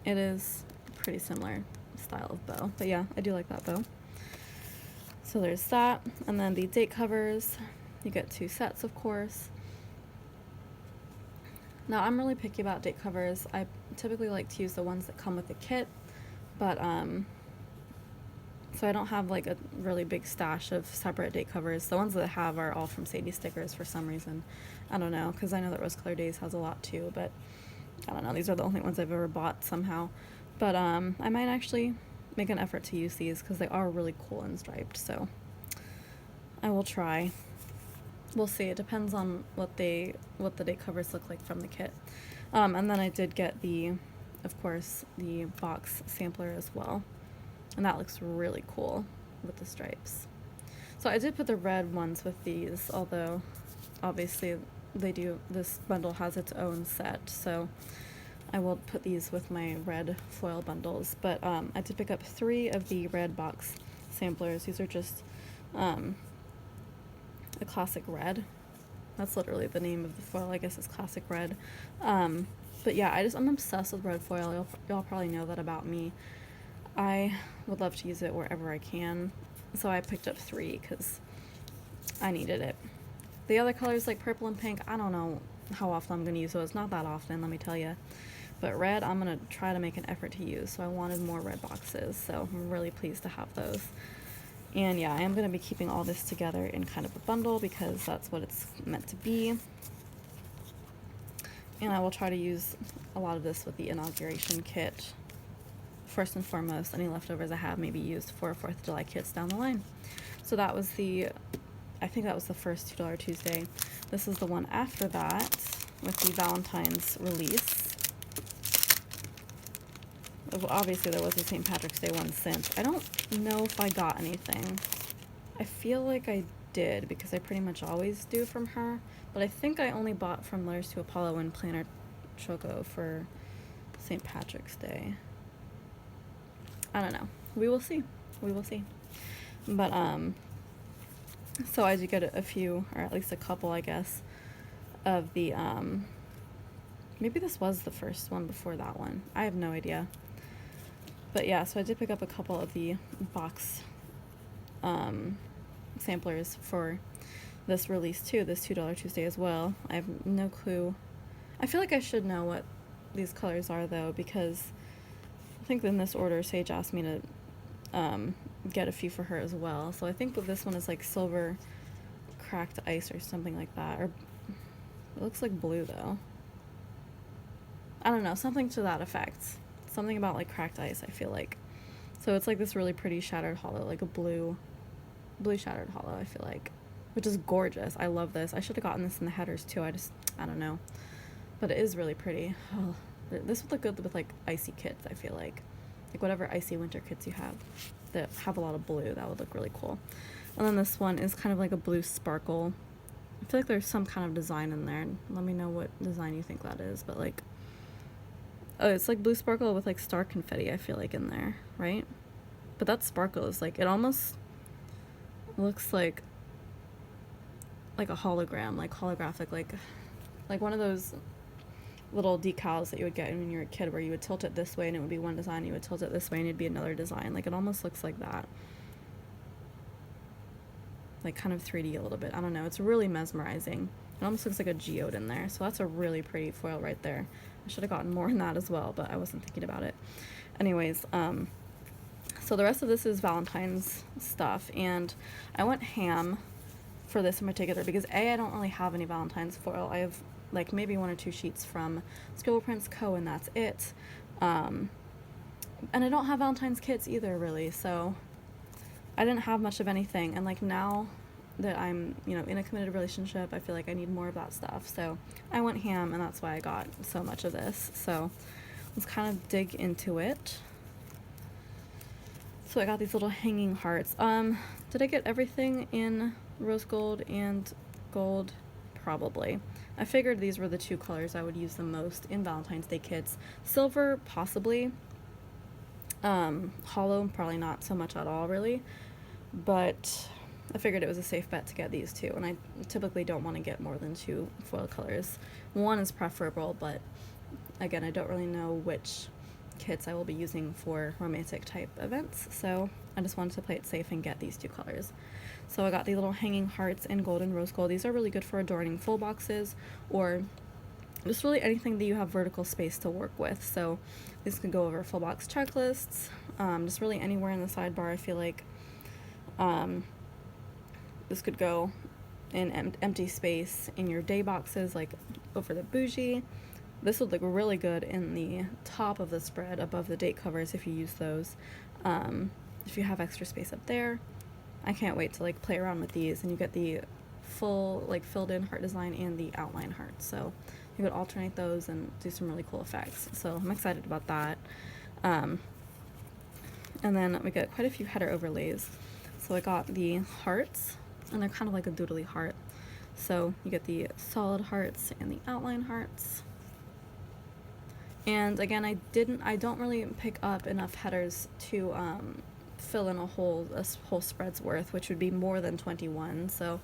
It is a pretty similar style of bow, but yeah, I do like that bow. So there's that, and then the date covers. You get 2 sets, of course. Now, I'm really picky about date covers. I typically like to use the ones that come with the kit, but so I don't have like a really big stash of separate date covers. The ones that I have are all from Sadie stickers for some reason. I don't know, because I know that Rose Color Daze has a lot too, but I don't know. These are the only ones I've ever bought somehow. But I might actually make an effort to use these because they are really cool and striped, so I will try. We'll see. It depends on what the date covers look like from the kit. And then I did get of course, the box sampler as well. And that looks really cool with the stripes. So I did put the red ones with these, although obviously this bundle has its own set, so I will put these with my red foil bundles. But I did pick up 3 of the red box samplers. These are just a classic red. That's literally the name of the foil. I guess it's classic red. But yeah, I'm obsessed with red foil. Y'all probably know that about me. I would love to use it wherever I can, so I picked up 3 because I needed it. The other colors like purple and pink, I don't know how often I'm going to use those. Not that often, let me tell you. But red, I'm going to try to make an effort to use, so I wanted more red boxes, so I'm really pleased to have those. And yeah, I am going to be keeping all this together in kind of a bundle because that's what it's meant to be. And I will try to use a lot of this with the inauguration kit. First and foremost, any leftovers I have may be used for 4th of July kits down the line. So that was I think that was the first $2 Tuesday. This is the one after that with the Valentine's release. Obviously there was a St. Patrick's Day one since. I don't know if I got anything. I feel like I did because I pretty much always do from her, but I think I only bought from Letters to Apollo and Planner Choco for St. Patrick's Day. I don't know. We will see. We will see. But, so I did get a few, or at least a couple, I guess, of the, maybe this was the first one before that one. I have no idea. But yeah, so I did pick up a couple of the box, samplers for this release too, this $2 Tuesday as well. I have no clue. I feel like I should know what these colors are though, because I think in this order, Sage asked me to get a few for her as well. So I think this one is like silver cracked ice or something like that. Or it looks like blue though. I don't know, something to that effect. Something about like cracked ice, I feel like. So it's like this really pretty shattered hollow, like a blue shattered hollow, I feel like. Which is gorgeous. I love this. I should have gotten this in the headers too. I don't know. But it is really pretty. Oh. This would look good with like icy kits, I feel like whatever icy winter kits you have that have a lot of blue, that would look really cool. And then this one is kind of like a blue sparkle. I feel like there's some kind of design in there. Let me know what design you think that is, but like, oh, it's like blue sparkle with like star confetti, I feel like, in there, right? But that sparkle is like, it almost looks like a hologram, like holographic, like one of those little decals that you would get when you were a kid where you would tilt it this way and it would be one design, you would tilt it this way and it'd be another design. Like, it almost looks like that. Like, kind of 3D a little bit. I don't know. It's really mesmerizing. It almost looks like a geode in there. So that's a really pretty foil right there. I should have gotten more in that as well, but I wasn't thinking about it. Anyways, so the rest of this is Valentine's stuff, and I went ham for this in particular because I don't really have any Valentine's foil. I have like maybe 1 or 2 sheets from creating&co, and that's it. And I don't have Valentine's kits either, really, so I didn't have much of anything. And like, now that I'm, in a committed relationship, I feel like I need more of that stuff. So I went ham, and that's why I got so much of this. So let's kind of dig into it. So I got these little hanging hearts. Did I get everything in rose gold and gold? Probably. I figured these were the two colors I would use the most in Valentine's Day kits. Silver, possibly. Hollow, probably not so much at all, really. But I figured it was a safe bet to get these two, and I typically don't want to get more than two foil colors. One is preferable, but again, I don't really know which kits I will be using for romantic type events, so I just wanted to play it safe and get these two colors. So I got the little hanging hearts in gold and rose gold. These are really good for adorning full boxes or just really anything that you have vertical space to work with. So this could go over full box checklists, just really anywhere in the sidebar. I feel like this could go in empty space in your day boxes, like over the bougie. This would look really good in the top of the spread above the date covers if you use those. If you have extra space up there. I can't wait to like play around with these, and you get the full like filled in heart design and the outline heart. So you could alternate those and do some really cool effects. So I'm excited about that. And then we get quite a few header overlays. So I got the hearts, and they're kind of like a doodly heart. So you get the solid hearts and the outline hearts. And again, I don't really pick up enough headers to fill in a whole spread's worth, which would be more than 21. So,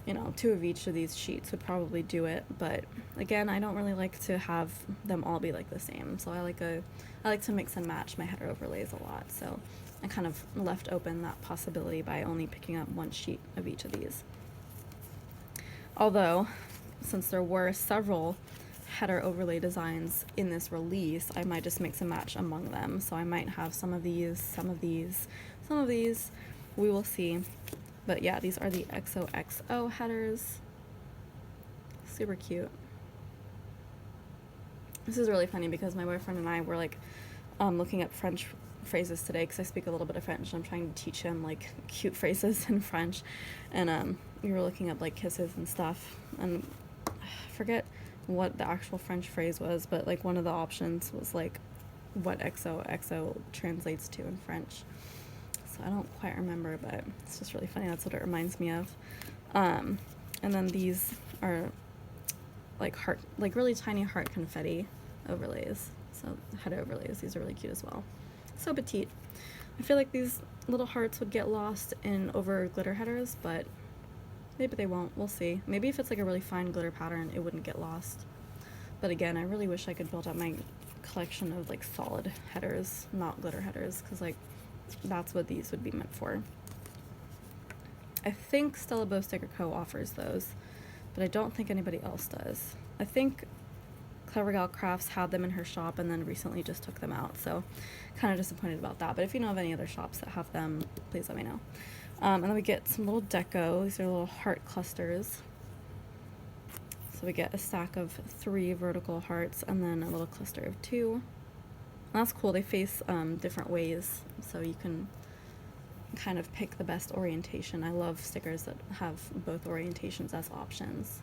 you know, 2 of each of these sheets would probably do it. But again, I don't really like to have them all be like the same. So I like to mix and match my header overlays a lot. So I kind of left open that possibility by only picking up 1 sheet of each of these. Although, since there were several header overlay designs in this release, I might just mix and match among them. So I might have some of these, some of these, some of these. We will see. But yeah, these are the XOXO headers. Super cute. This is really funny because my boyfriend and I were like looking up French phrases today because I speak a little bit of French, and I'm trying to teach him like cute phrases in French. And we were looking up like kisses and stuff, and I forget what the actual French phrase was, but like one of the options was like what XOXO translates to in French. So I don't quite remember, but it's just really funny. That's what it reminds me of. And then these are like heart, like really tiny heart confetti overlays. So header overlays, these are really cute as well. So petite. I feel like these little hearts would get lost in over glitter headers, but maybe they won't. We'll see. Maybe if it's like a really fine glitter pattern, it wouldn't get lost. But again, I really wish I could build up my collection of like solid headers, not glitter headers, because like that's what these would be meant for. I think Stella Bow Sticker Co. offers those, but I don't think anybody else does. I think Clever Gal Crafts had them in her shop and then recently just took them out, so kind of disappointed about that. But if you know of any other shops that have them, please let me know. And then we get some little deco. These are little heart clusters. So we get a stack of 3 vertical hearts and then a little cluster of 2. And that's cool. They face different ways, so you can kind of pick the best orientation. I love stickers that have both orientations as options.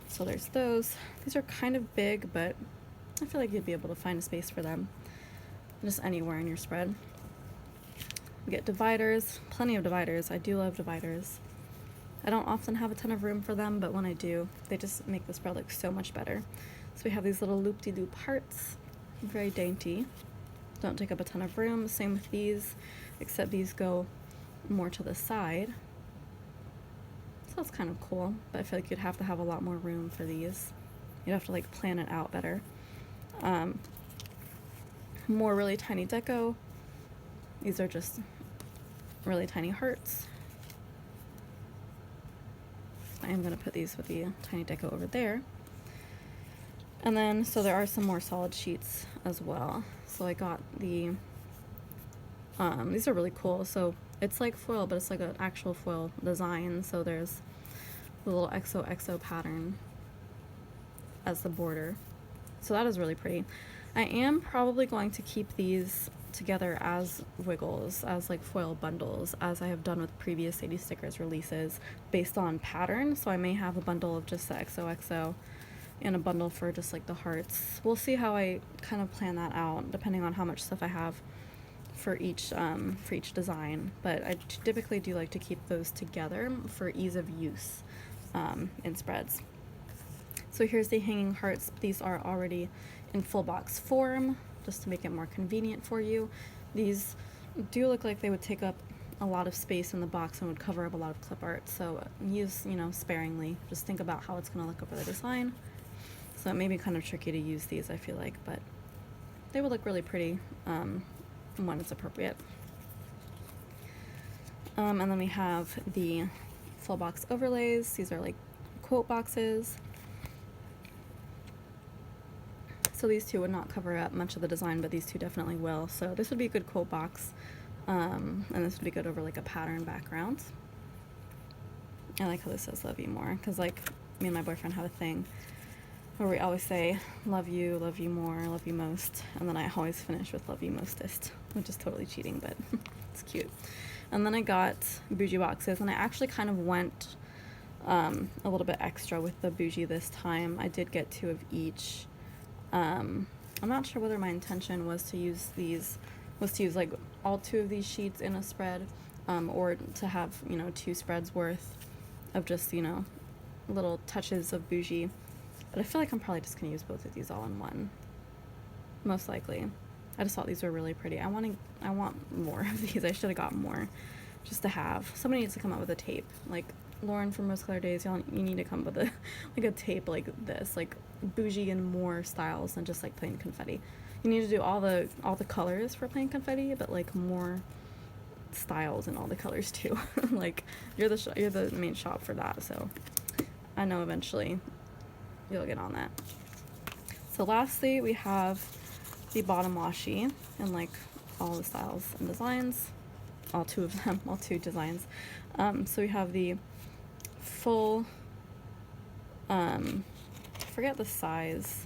So there's those. These are kind of big, but I feel like you'd be able to find a space for them just anywhere in your spread. We get dividers, plenty of dividers. I do love dividers. I don't often have a ton of room for them, but when I do, they just make the spread look so much better. So we have these little loop-de-loop hearts, very dainty. Don't take up a ton of room. Same with these, except these go more to the side. So that's kind of cool, but I feel like you'd have to have a lot more room for these. You'd have to like plan it out better. More really tiny deco. These are just really tiny hearts. I am going to put these with the tiny deco over there. And then, so there are some more solid sheets as well. So I got the, these are really cool. So it's like foil, but it's like an actual foil design. So there's the little XOXO pattern as the border. So that is really pretty. I am probably going to keep these together as wiggles, as like foil bundles, as I have done with previous Sadie Stickers releases based on pattern. So I may have a bundle of just the XOXO and a bundle for just like the hearts. We'll see how I kind of plan that out depending on how much stuff I have for each design. But I typically do like to keep those together for ease of use in spreads. So here's the hanging hearts. These are already in full box form, just to make it more convenient for you. These do look like they would take up a lot of space in the box and would cover up a lot of clip art, so use, you know, sparingly. Just think about how it's going to look over the design. So it may be kind of tricky to use these, I feel like, but they would look really pretty when it's appropriate. And then we have the full box overlays. These are like quote boxes. So these two would not cover up much of the design, but these two definitely will. So this would be a good quote box, and this would be good over like a pattern background. I like how this says love you more, because like me and my boyfriend have a thing where we always say love you more, love you most, and then I always finish with love you mostest, which is totally cheating, but it's cute. And then I got bougie boxes, and I actually kind of went a little bit extra with the bougie this time. I did get 2 of each. I'm not sure whether my intention was to use like all 2 of these sheets in a spread, or to have, you know, 2 spreads worth of just, you know, little touches of bougie. But I feel like I'm probably just gonna use both of these all in one, most likely. I just thought these were really pretty. I want more of these. I should have got more, just to have. Somebody needs to come up with a tape, like Lauren from Rose Colored Daze. You need to come up with a tape like this, like bougie and more styles than just like plain confetti. You need to do all the colors for plain confetti, but like more styles in all the colors too. Like you're the main shop for that, so I know eventually you'll get on that. So lastly, we have the bottom washi in like all the styles and designs, all 2 of them, all 2 designs. So we have the full, I forget the size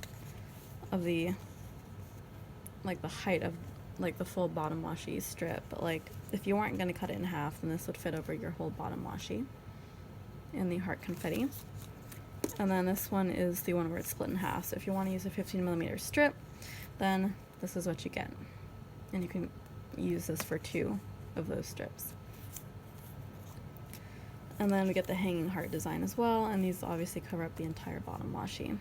of the, like the height of like the full bottom washi strip, but like if you weren't going to cut it in half, then this would fit over your whole bottom washi in the heart confetti. And then this one is the one where it's split in half. So if you want to use a 15mm strip, then this is what you get. And you can use this for 2 of those strips. And then we get the hanging heart design as well, and these obviously cover up the entire bottom washi.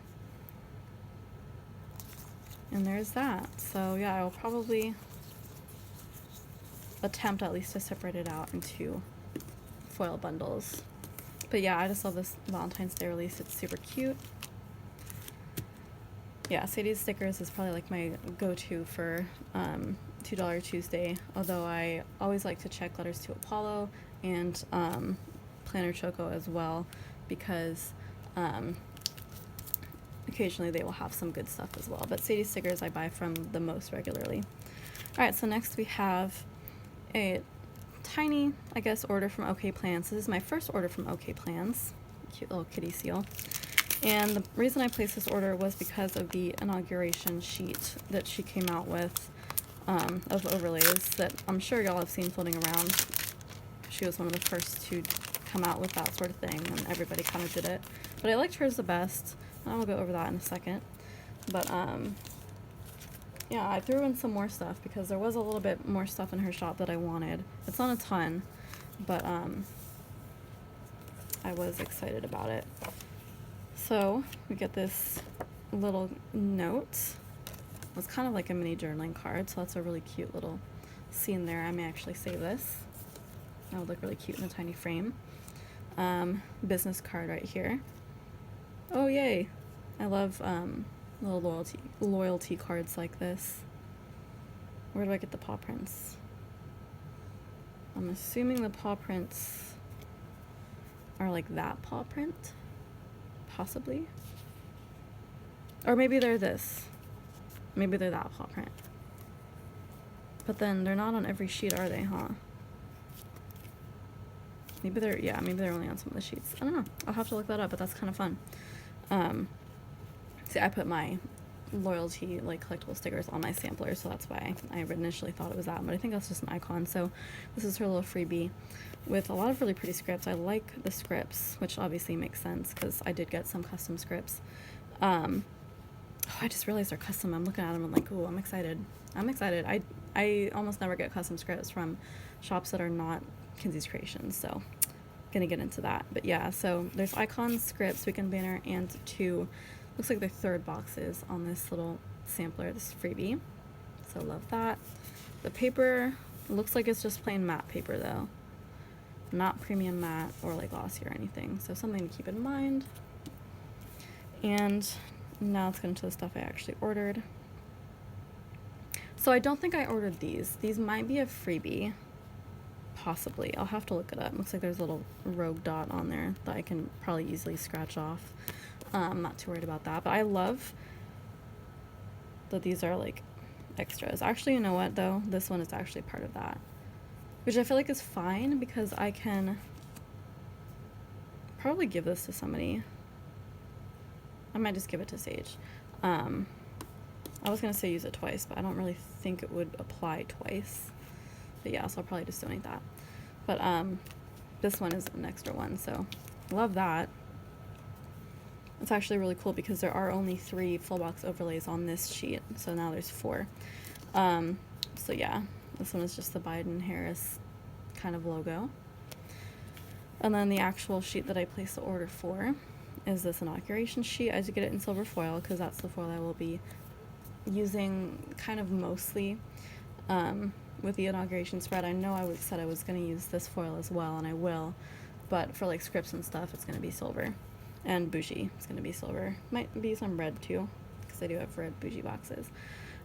And there's that. So yeah, I will probably attempt at least to separate it out into foil bundles. But yeah, I just love this Valentine's Day release. It's super cute. Yeah, Sadie's stickers is probably like my go-to for $2 Tuesday, although I always like to check Letters to Apollo and Planner Choco as well, because occasionally they will have some good stuff as well. But Sadie's stickers I buy from the most regularly. Alright, so next we have a tiny, I guess, order from OK Plans. This is my first order from OK Plans. Cute little kitty seal. And the reason I placed this order was because of the inauguration sheet that she came out with of overlays that I'm sure y'all have seen floating around. She was one of the first to come out with that sort of thing, and everybody kind of did it. But I liked hers the best, and I will go over that in a second. But yeah, I threw in some more stuff because there was a little bit more stuff in her shop that I wanted. It's not a ton, but I was excited about it. So we get this little note. It's kind of like a mini journaling card, so that's a really cute little scene there. I may actually save this. That would look really cute in a tiny frame. Business card right here. Oh yay! I love little loyalty cards like this. Where do I get the paw prints? I'm assuming the paw prints are like that paw print, possibly. Or maybe they're this. Maybe they're that paw print. But then they're not on every sheet, are they, huh? Maybe they're, yeah, maybe they're only on some of the sheets. I don't know. I'll have to look that up, but that's kind of fun. See, I put my loyalty, like, collectible stickers on my sampler, so that's why I initially thought it was that, but I think that's just an icon. So this is her little freebie with a lot of really pretty scripts. I like the scripts, which obviously makes sense because I did get some custom scripts. Oh, I just realized they're custom. I'm looking at them and like, ooh, I'm excited. I'm excited. I almost never get custom scripts from shops that are not Kinsey's Creations, so gonna get into that. But yeah, so there's icons, scripts, weekend banner, and 2 Looks like they're third boxes on this little sampler, this freebie. So love that. The paper looks like it's just plain matte paper though. Not premium matte or like glossy or anything. So something to keep in mind. And now let's get into the stuff I actually ordered. So I don't think I ordered these. These might be a freebie. Possibly. I'll have to look it up. Looks like there's a little rogue dot on there that I can probably easily scratch off. I'm not too worried about that. But I love that these are like extras. Actually, you know what though? This one is actually part of that. Which I feel like is fine because I can probably give this to somebody. I might just give it to Sage. I was gonna say use it twice, but I don't really think it would apply twice. But yeah, so I'll probably just donate that. But this one is an extra one, so love that. It's actually really cool because there are only 3 full box overlays on this sheet, so now there's 4. So yeah, this one is just the Biden-Harris kind of logo. And then the actual sheet that I placed the order for is this inauguration sheet. I did get it in silver foil because that's the foil I will be using kind of mostly with the inauguration spread. I know I said I was going to use this foil as well, and I will, but for like scripts and stuff, it's going to be silver. And bougie, it's going to be silver. Might be some red too, because I do have red bougie boxes.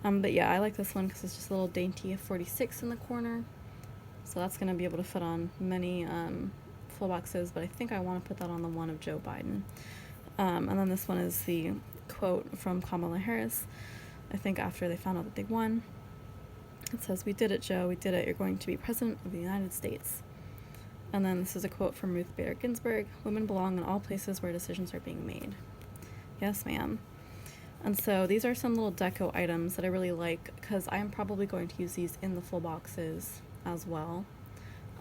But yeah, I like this one because it's just a little dainty 46 in the corner. So that's going to be able to fit on many full boxes, but I think I want to put that on the one of Joe Biden. And then this one is the quote from Kamala Harris, I think after they found out that they won. It says, "We did it, Joe, we did it. You're going to be President of the United States." And then this is a quote from Ruth Bader Ginsburg, "Women belong in all places where decisions are being made." Yes, ma'am. And so these are some little deco items that I really like because I'm probably going to use these in the full boxes as well,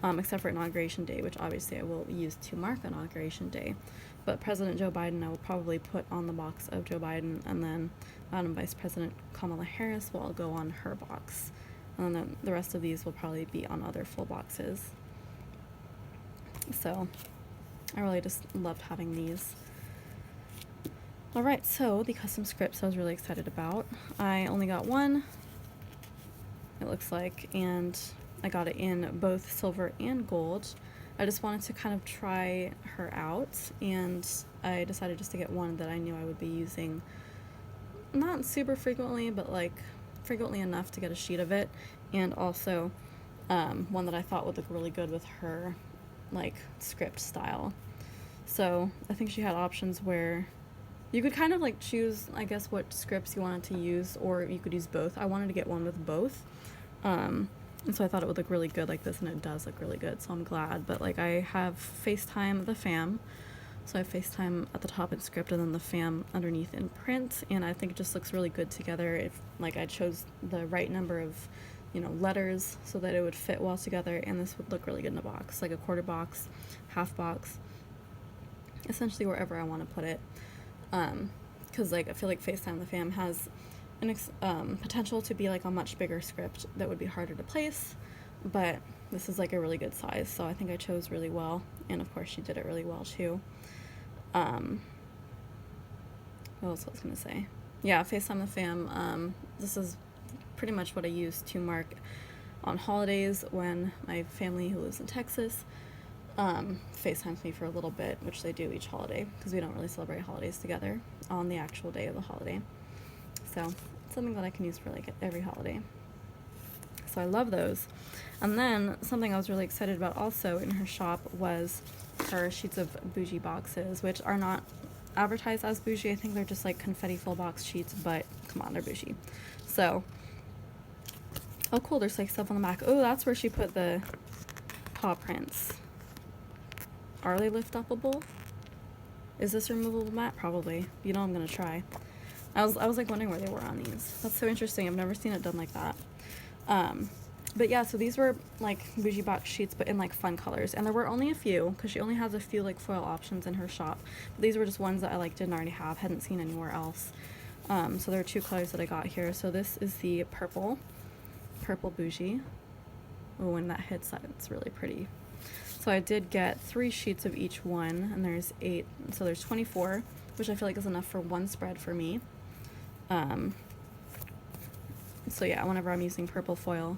except for Inauguration Day, which obviously I will use to mark Inauguration Day. But President Joe Biden I will probably put on the box of Joe Biden, and then Vice President Kamala Harris will go on her box. And then the rest of these will probably be on other full boxes. So I really just loved having these. Alright, so the custom scripts I was really excited about. I only got one, it looks like, and I got it in both silver and gold. I just wanted to kind of try her out, and I decided just to get one that I knew I would be using not super frequently, but like frequently enough to get a sheet of it, and also one that I thought would look really good with her like script style. So I think she had options where you could kind of like choose, I guess, what scripts you wanted to use, or you could use both. I wanted to get one with both, and so I thought it would look really good like this, and it does look really good, so I'm glad. But like I have FaceTime the fam, so I have FaceTime at the top in script and then the fam underneath in print, and I think it just looks really good together if like I chose the right number of, you know, letters so that it would fit well together, and this would look really good in a box, like a quarter box, half box, essentially wherever I want to put it. Because like I feel like FaceTime the fam has an potential to be like a much bigger script that would be harder to place, but this is like a really good size, so I think I chose really well, and of course she did it really well too. What else I was gonna say? Yeah, FaceTime the fam. This is pretty much what I use to mark on holidays when my family who lives in Texas FaceTimes me for a little bit, which they do each holiday because we don't really celebrate holidays together on the actual day of the holiday. So it's something that I can use for like every holiday. So I love those. And then something I was really excited about also in her shop was her sheets of bougie boxes, which are not advertised as bougie. I think they're just like confetti full box sheets, but come on, they're bougie. So, oh cool, there's like stuff on the back. Oh, that's where she put the paw prints. Are they lift upable? Is this a removable mat? Probably. You know I'm gonna try. I was like wondering where they were on these. That's so interesting. I've never seen it done like that. But yeah, so these were like bougie box sheets, but in like fun colors, and there were only a few because she only has a few like foil options in her shop. But these were just ones that I like didn't already have, hadn't seen anywhere else. So there are 2 colors that I got here. So this is the purple bougie. Oh, when that hits that, it's really pretty. So I did get 3 sheets of each one, and there's 8, so there's 24 which I feel like is enough for one spread for me. So yeah, whenever I'm using purple foil,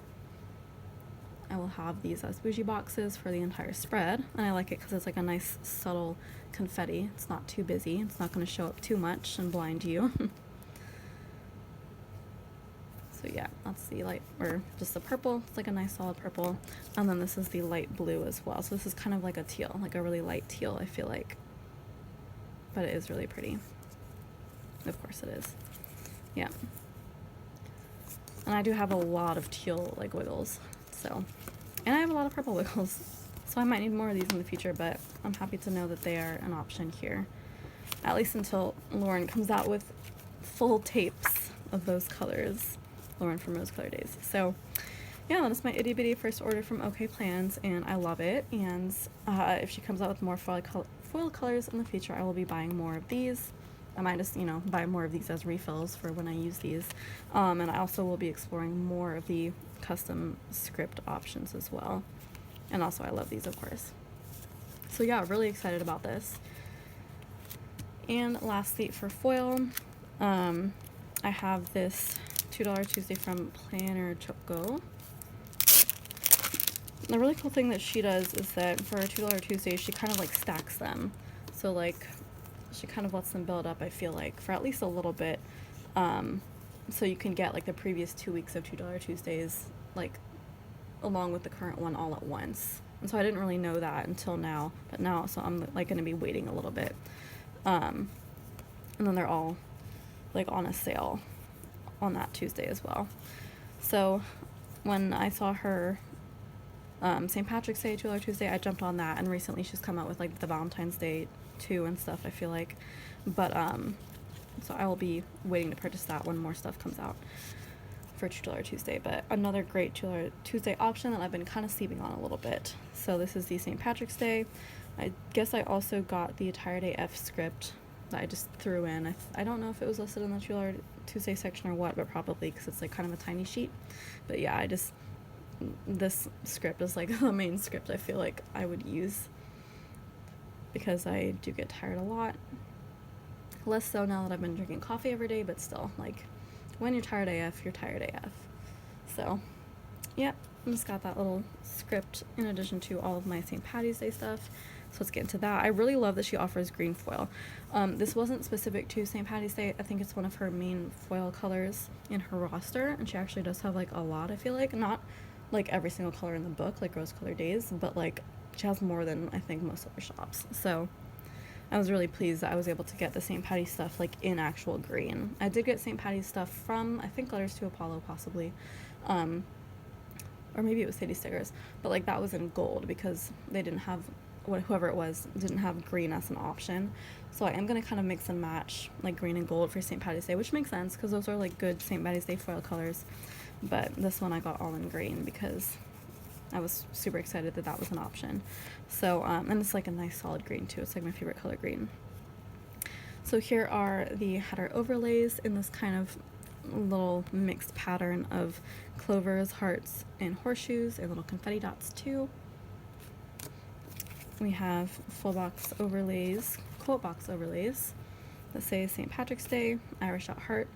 I will have these as bougie boxes for the entire spread, and I like it because it's like a nice subtle confetti. It's not too busy, it's not going to show up too much and blind you. So yeah, that's the light, or just the purple. It's like a nice solid purple, and then this is the light blue as well. So this is kind of like a teal, like a really light teal, I feel like, but it is really pretty. Of course it is. Yeah. And I do have a lot of teal like wiggles, so, and I have a lot of purple wiggles, so I might need more of these in the future, but I'm happy to know that they are an option here, at least until Lauren comes out with full tapes of those colors, Lauren from Rose Color Daze. So yeah, that is my itty bitty first order from OK Plans, and I love it. And if she comes out with more foil colors in the future, I will be buying more of these. I might just, you know, buy more of these as refills for when I use these. And I also will be exploring more of the custom script options as well. And also I love these, of course. So yeah, really excited about this. And lastly, for foil, I have this $2 Tuesday from Planner Choco. The really cool thing that she does is that for a $2 Tuesday, she kind of like stacks them. So like, she kind of lets them build up, I feel like, for at least a little bit. So you can get like the previous 2 weeks of $2 Tuesdays, like along with the current one all at once. And so I didn't really know that until now, but now, so I'm like going to be waiting a little bit. And then they're all like on a sale on that Tuesday as well. So when I saw her St. Patrick's Day, $2 Tuesday, I jumped on that, and recently she's come out with like the Valentine's Day too and stuff, I feel like. But so I will be waiting to purchase that when more stuff comes out for $2 Tuesday. But another great $2 Tuesday option that I've been kind of sleeping on a little bit. So this is the St. Patrick's Day. I guess I also got the Entire Day F script that I just threw in. I don't know if it was listed in the $2 Tuesday section or what, but probably, because it's like kind of a tiny sheet. But yeah, this script is like the main script I feel like I would use, because I do get tired a lot. Less so now that I've been drinking coffee every day, but still, like, when you're tired AF, you're tired AF. So, yeah, I just got that little script in addition to all of my St. Patty's Day stuff. So let's get into that. I really love that she offers green foil. This wasn't specific to St. Patty's Day. I think it's one of her main foil colors in her roster, and she actually does have like a lot, I feel like. Not like every single color in the book, like Rose Color Daze, but like she has more than I think most other shops. So I was really pleased that I was able to get the St. Patty's stuff like in actual green. I did get St. Patty's stuff from, I think, Letters to Apollo possibly, or maybe it was Sadie stickers, but like that was in gold because they didn't have, whoever it was didn't have green as an option. So I am going to kind of mix and match like green and gold for St. Patty's Day, which makes sense because those are like good St. Patty's Day foil colors. But this one I got all in green because I was super excited that that was an option. So, and it's like a nice solid green too. It's like my favorite color green. So here are the header overlays in this kind of little mixed pattern of clovers, hearts, and horseshoes, and little confetti dots too. We have full box overlays, quote box overlays that say St. Patrick's Day, Irish at heart,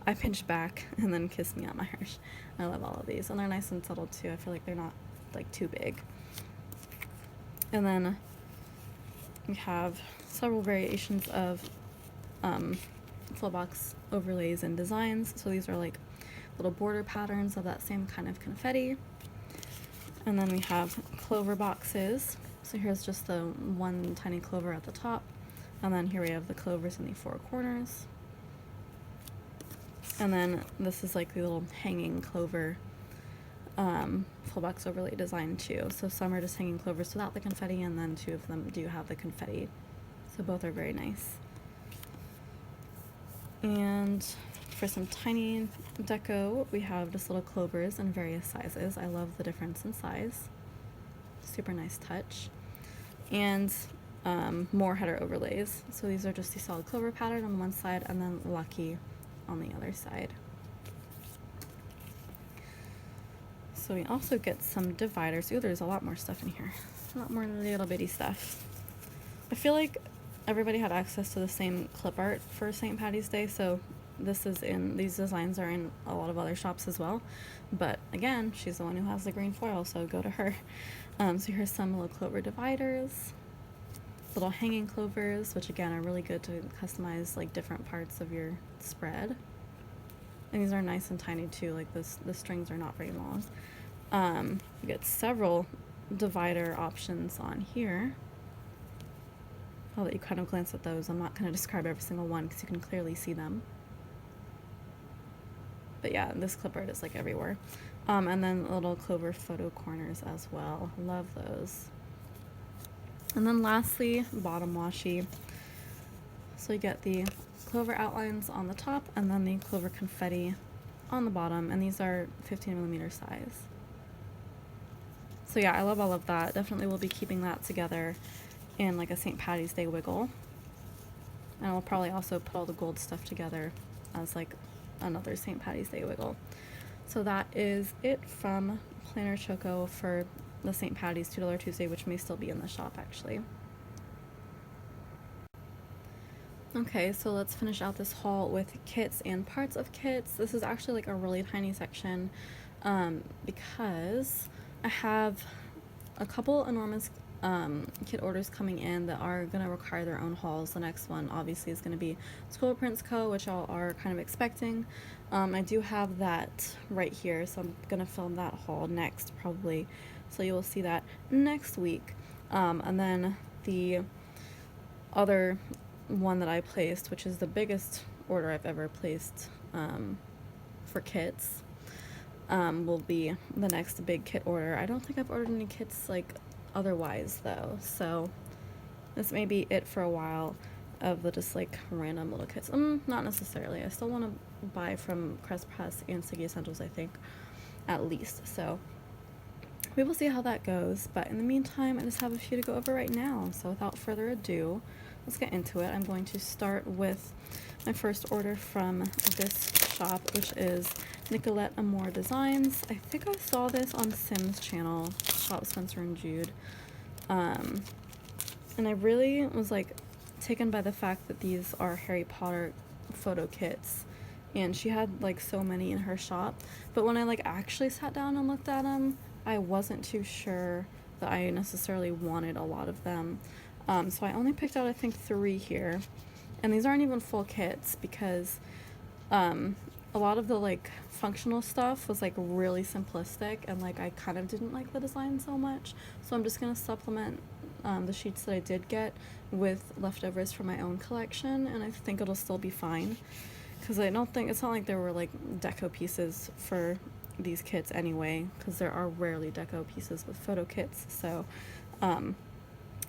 I pinched back, and then kiss me on my Irish. I love all of these, and they're nice and subtle too. I feel like they're not like too big. And then we have several variations of full box overlays and designs. So these are like little border patterns of that same kind of confetti. And then we have clover boxes. So here's just the one tiny clover at the top, and then here we have the clovers in the four corners. And then this is like the little hanging clover full box overlay design too. So some are just hanging clovers without the confetti, and then two of them do have the confetti. So both are very nice. And for some tiny deco, we have just little clovers in various sizes. I love the difference in size. Super nice touch. And more header overlays. So these are just the solid clover pattern on one side, and then Lucky on the other side. So we also get some dividers. Ooh, there's a lot more stuff in here. A lot more little bitty stuff. I feel like everybody had access to the same clip art for St. Patty's Day, so these designs are in a lot of other shops as well. But again, she's the one who has the green foil, so go to her. So here's some little clover dividers, little hanging clovers, which again are really good to customize like different parts of your spread. And these are nice and tiny too, like the strings are not very long. You get several divider options on here. I'll let you kind of glance at those. I'm not going to describe every single one because you can clearly see them. But yeah, this clip art is like everywhere. And then little clover photo corners as well. Love those. And then lastly, bottom washi. So you get the clover outlines on the top and then the clover confetti on the bottom, and these are 15mm size. So yeah, I love all of that. Definitely will be keeping that together in like a St. Patty's Day wiggle. And I'll probably also put all the gold stuff together as like another St. Patty's Day wiggle. So that is it from Planner Choco for the St. Patty's $2 Tuesday, which may still be in the shop actually. Okay, so let's finish out this haul with kits and parts of kits. This is actually like a really tiny section because I have a couple enormous kit orders coming in that are going to require their own hauls. The next one obviously is going to be School Prints Co., which y'all are kind of expecting. I do have that right here, so I'm going to film that haul next probably, so you will see that next week. And then the other one that I placed, which is the biggest order I've ever placed for kits, will be the next big kit order. I don't think I've ordered any kits like otherwise though, so this may be it for a while of the just like random little kits. Not necessarily. I still want to buy from Crest Press and Siggy Essentials, I think, at least. So we will see how that goes, but in the meantime I just have a few to go over right now. So without further ado, let's get into it. I'm going to start with my first order from this shop, which is Nicolette Amour Designs. I think I saw this on Sim's channel, Shop Spencer and Jude. And I really was like taken by the fact that these are Harry Potter photo kits. And she had like so many in her shop. But when I like actually sat down and looked at them, I wasn't too sure that I necessarily wanted a lot of them. So I only picked out I think 3 here, and these aren't even full kits because a lot of the like functional stuff was like really simplistic, and like I kind of didn't like the design so much, so I'm just gonna supplement the sheets that I did get with leftovers from my own collection, and I think it'll still be fine because I don't think it's not like there were like deco pieces for these kits anyway, because there are rarely deco pieces with photo kits, so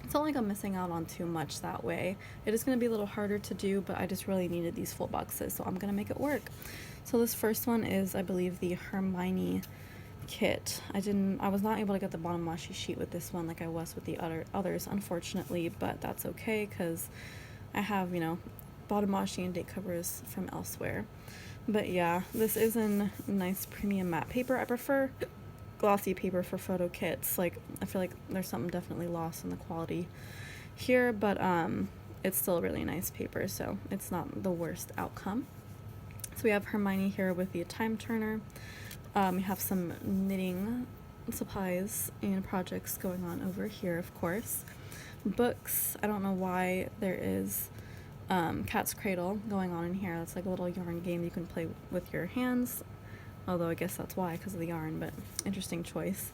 it's not like I'm missing out on too much that way. It is going to be a little harder to do, but I just really needed these full boxes, so I'm going to make it work. So this first one is, I believe, the Hermione kit. I was not able to get the bottom washi sheet with this one like I was with the others, unfortunately, but that's okay because I have, you know, bottom washi and date covers from elsewhere. But yeah, this is in nice premium matte paper. I prefer glossy paper for photo kits. Like, I feel like there's something definitely lost in the quality here, but it's still really nice paper, so it's not the worst outcome. So we have Hermione here with the time turner. We have some knitting supplies and projects going on over here, of course. Books. I don't know why there is Cat's Cradle going on in here. That's like a little yarn game you can play with your hands, although I guess that's why, because of the yarn, but interesting choice.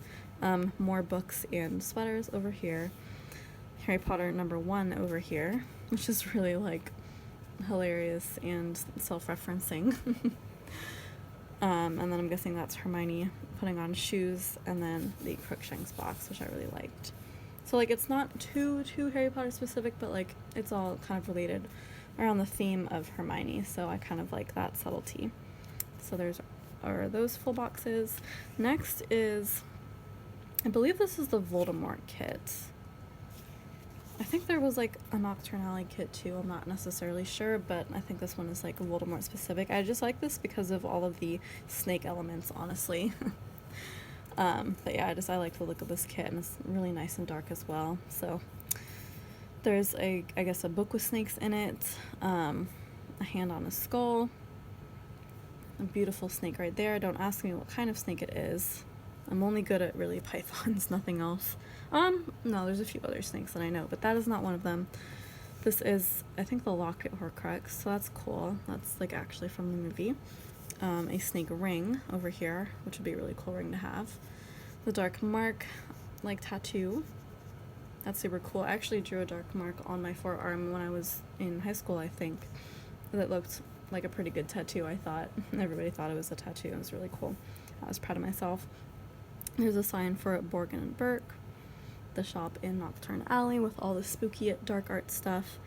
More books and sweaters over here. Harry Potter #1 over here, which is really like hilarious and self-referencing. And then I'm guessing that's Hermione putting on shoes, and then the Crookshanks box, which I really liked. So like it's not too Harry Potter specific, but like it's all kind of related around the theme of Hermione, so I kind of like that subtlety. So are those full boxes. Next is, I believe this is the Voldemort kit. I think there was like a Nocturnale kit too, I'm not necessarily sure, but I think this one is like Voldemort specific. I just like this because of all of the snake elements, honestly. But yeah, I like the look of this kit, and it's really nice and dark as well. So There's I guess a book with snakes in it, a hand on a skull, a beautiful snake right there. Don't ask me what kind of snake it is. I'm only good at really pythons, nothing else. No, there's a few other snakes that I know, but that is not one of them. This is, I think, the Locket Horcrux, so that's cool. That's like actually from the movie. A snake ring over here, which would be a really cool ring to have. The dark mark, like tattoo. That's super cool. I actually drew a dark mark on my forearm when I was in high school, I think. That looked like a pretty good tattoo, I thought. Everybody thought it was a tattoo. It was really cool. I was proud of myself. Here's a sign for Borgin and Burke, the shop in Nocturne Alley with all the spooky dark art stuff.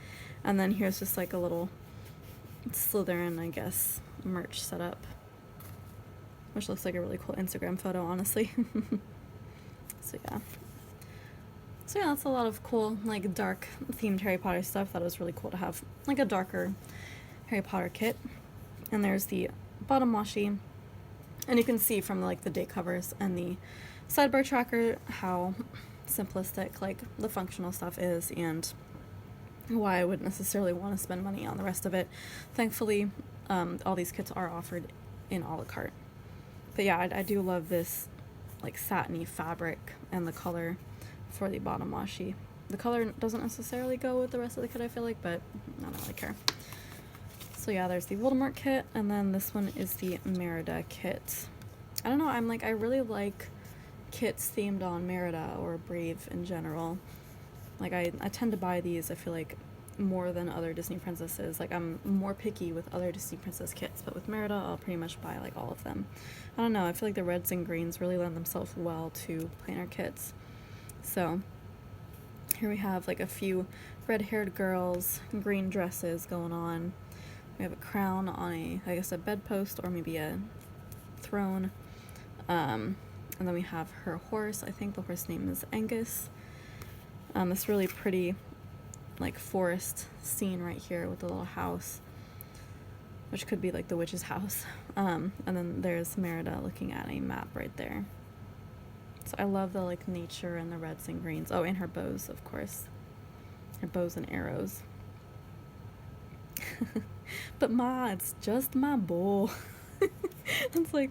And then here's just like a little Slytherin, I guess, merch setup, which looks like a really cool Instagram photo, honestly. So yeah, that's a lot of cool, like, dark themed Harry Potter stuff. That was really cool to have like a darker Harry Potter kit. And there's the bottom washi, and you can see from like the date covers and the sidebar tracker how simplistic like the functional stuff is, and why I wouldn't necessarily want to spend money on the rest of it. Thankfully, all these kits are offered in a la carte. But yeah, I do love this like satiny fabric and the color for the bottom washi. The color doesn't necessarily go with the rest of the kit, I feel like, but I don't really care. So yeah, there's the Voldemort kit, and then this one is the Merida kit. I don't know, I really like kits themed on Merida or Brave in general. Like, I tend to buy these, I feel like, more than other Disney princesses. Like, I'm more picky with other Disney princess kits, but with Merida, I'll pretty much buy, like, all of them. I don't know, I feel like the reds and greens really lend themselves well to plainer kits. So, here we have, like, a few red-haired girls, green dresses going on. We have a crown on I guess, a bedpost or maybe a throne. And then we have her horse. I think the horse name is Angus. This really pretty, like, forest scene right here with the little house, which could be like the witch's house. And then there's Merida looking at a map right there. So I love the like nature and the reds and greens. Oh, and her bows, of course. Her bows and arrows. But Ma, it's just my bow. It's like,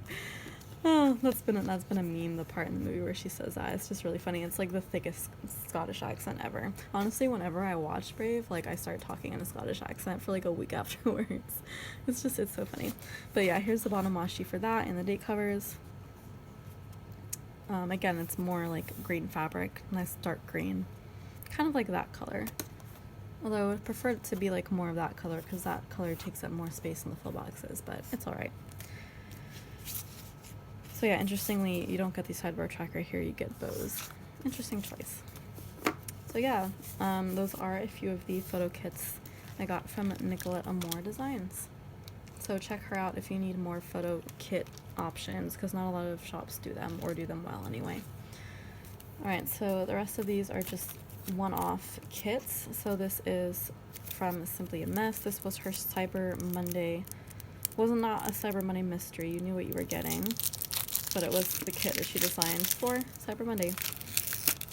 oh, that's been a meme, the part in the movie where she says that. It's just really funny. It's like the thickest Scottish accent ever. Honestly, whenever I watch Brave, like, I start talking in a Scottish accent for like a week afterwards. It's so funny. But yeah, here's the bottom washi for that and the date covers. Again, it's more like green fabric, nice dark green, kind of like that color. Although I would prefer it to be like more of that color, because that color takes up more space in the fill boxes, but it's alright. So yeah, interestingly, you don't get the sidebar tracker here, you get bows. Interesting choice. So yeah, those are a few of the photo kits I got from Nicolette Amour Designs. So check her out if you need more photo kit options, because not a lot of shops do them, or do them well anyway. Alright, so the rest of these are just one-off kits. So this is from Simply a Mess. This was her Cyber Monday. Wasn't not a Cyber Monday mystery. You knew what you were getting, but it was the kit that she designed for Cyber Monday.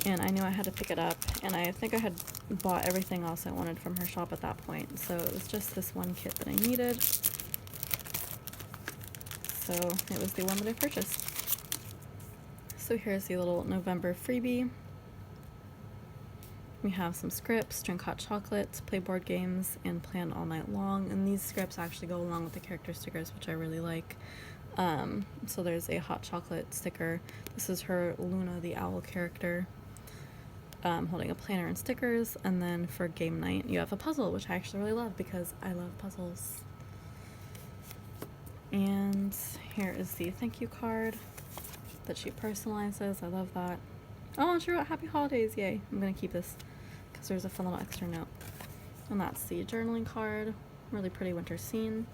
And I knew I had to pick it up, and I think I had bought everything else I wanted from her shop at that point. So it was just this one kit that I needed. So it was the one that I purchased. So here's the little November freebie. We have some scripts, drink hot chocolate, play board games, and plan all night long. And these scripts actually go along with the character stickers, which I really like. So there's a hot chocolate sticker. This is her Luna the Owl character, holding a planner and stickers. And then for game night, you have a puzzle, which I actually really love because I love puzzles. And here is the thank you card that she personalizes. I love that. Oh, she wrote happy holidays, yay. I'm gonna keep this because there's a fun little extra note. And that's the journaling card. Really pretty winter scene.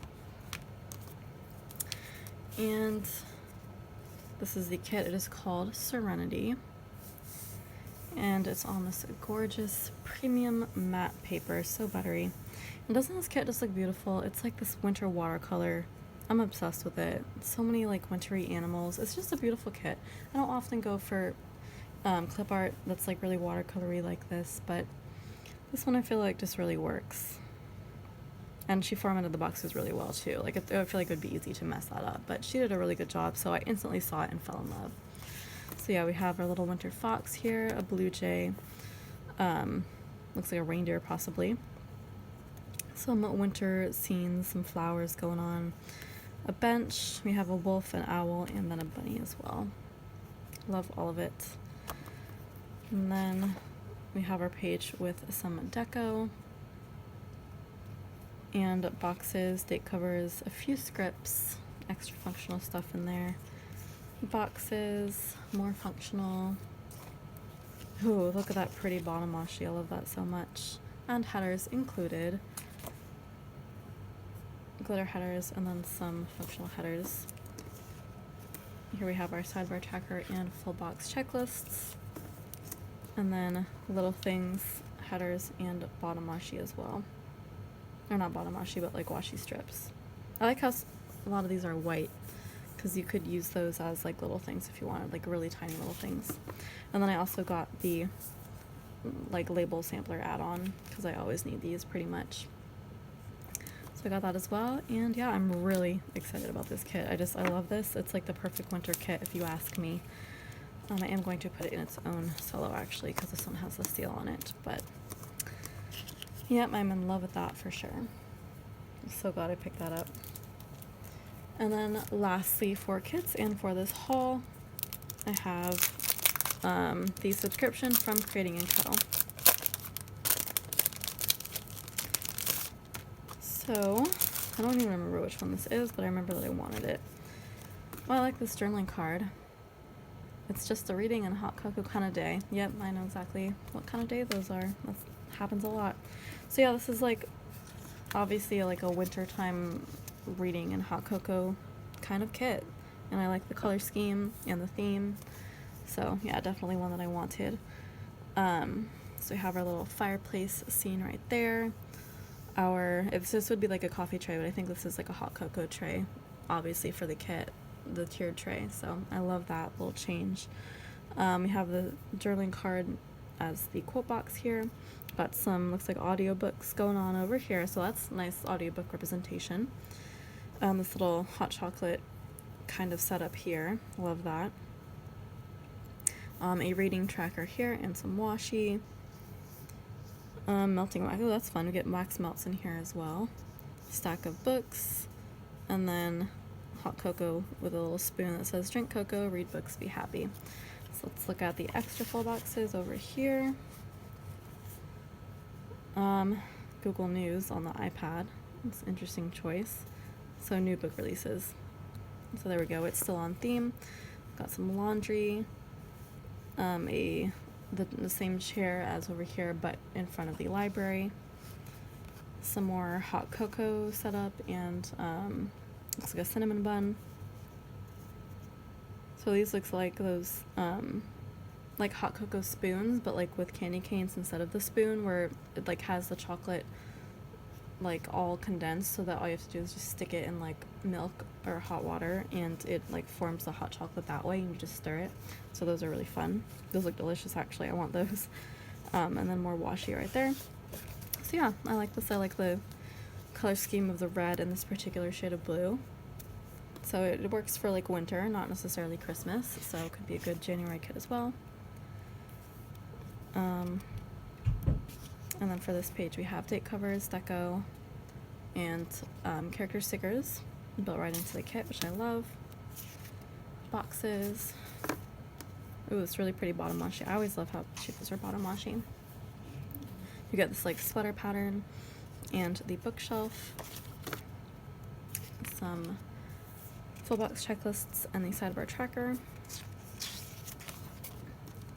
And this is the kit. It is called Serenity. And it's on this gorgeous premium matte paper, so buttery. And doesn't this kit just look beautiful? It's like this winter watercolor. I'm obsessed with it. So many like wintry animals. It's just a beautiful kit. I don't often go for clip art that's like really watercolory like this, but This one I feel like just really works. And she formatted the boxes really well too. Like, I feel like it would be easy to mess that up, but she did a really good job, so I instantly saw it and fell in love. So yeah, we have our little winter fox here, a blue jay, looks like a reindeer possibly. Some winter scenes, some flowers going on. A bench, we have a wolf, an owl, and then a bunny as well. Love all of it. And then we have our page with some deco and boxes, date covers, a few scripts, extra functional stuff in there. Boxes, more functional. Ooh, look at that pretty bottom washi. I love that so much. And headers included. Glitter headers and then some functional headers. Here we have our sidebar tracker and full box checklists. And then little things, headers, and bottom washi as well. Or not bottom washi, but like washi strips. I like how a lot of these are white, because you could use those as like little things if you wanted, like really tiny little things. And then I also got the like label sampler add-on, because I always need these pretty much. So I got that as well, and yeah, I'm really excited about this kit. I love this. It's like the perfect winter kit if you ask me. I am going to put it in its own solo actually, because this one has the seal on it, but yep, I'm in love with that for sure. I'm so glad I picked that up. And then lastly, for kits and for this haul, I have the subscription from Creating&Co. So, I don't even remember which one this is, but I remember that I wanted it. Well, I like this journaling card. It's just a reading and hot cocoa kind of day. Yep, I know exactly what kind of day those are. That happens a lot. So yeah, this is like obviously like a wintertime reading and hot cocoa kind of kit. And I like the color scheme and the theme. So yeah, definitely one that I wanted. So we have our little fireplace scene right there. This would be like a coffee tray, but I think this is like a hot cocoa tray, obviously for the kit, the tiered tray. So I love that little change. We have the journaling card as the quote box here. Got some, looks like audiobooks going on over here, so that's nice audiobook representation. This little hot chocolate kind of setup here, love that. A reading tracker here and some washi. Melting wax, oh that's fun, we get wax melts in here as well. Stack of books, and then hot cocoa with a little spoon that says drink cocoa, read books, be happy. So let's look at the extra full boxes over here. Google News on the iPad, it's an interesting choice. So new book releases. So there we go, it's still on theme. Got some laundry, the same chair as over here, but in front of the library. Some more hot cocoa setup, and looks like a cinnamon bun. So these looks like those like hot cocoa spoons, but like with candy canes instead of the spoon, where it like has the chocolate like all condensed, so that all you have to do is just stick it in like milk or hot water, and it like forms the hot chocolate that way, and you just stir it. So those are really fun. Those look delicious actually, I want those. And then more washi right there. So yeah, I like this. I like the color scheme of the red and this particular shade of blue. So it works for like winter, not necessarily Christmas, so it could be a good January kit as well. And then for this page we have date covers, deco, and character stickers built right into the kit, which I love. Boxes. Ooh, it's really pretty bottom washi. I always love how she does her bottom washi. You get this like sweater pattern and the bookshelf. Some full box checklists and the sidebar tracker.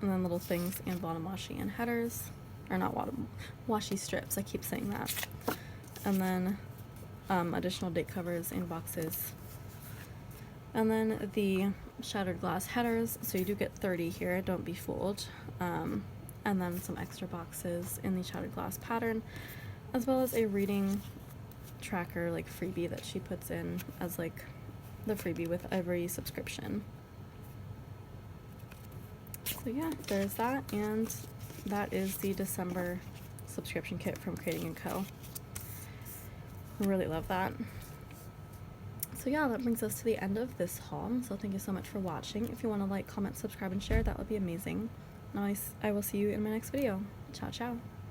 And then little things and bottom washi and headers. Or not bottom washi strips, I keep saying that. And then additional date covers and boxes. And then the shattered glass headers, so you do get 30 here, don't be fooled. And then some extra boxes in the shattered glass pattern, as well as a reading tracker like freebie that she puts in as like the freebie with every subscription. So yeah, there's that, and that is the December subscription kit from Creating & Co. I really love that. So yeah, that brings us to the end of this haul. So thank you so much for watching. If you want to like, comment, subscribe, and share, that would be amazing. And I will see you in my next video. Ciao, ciao.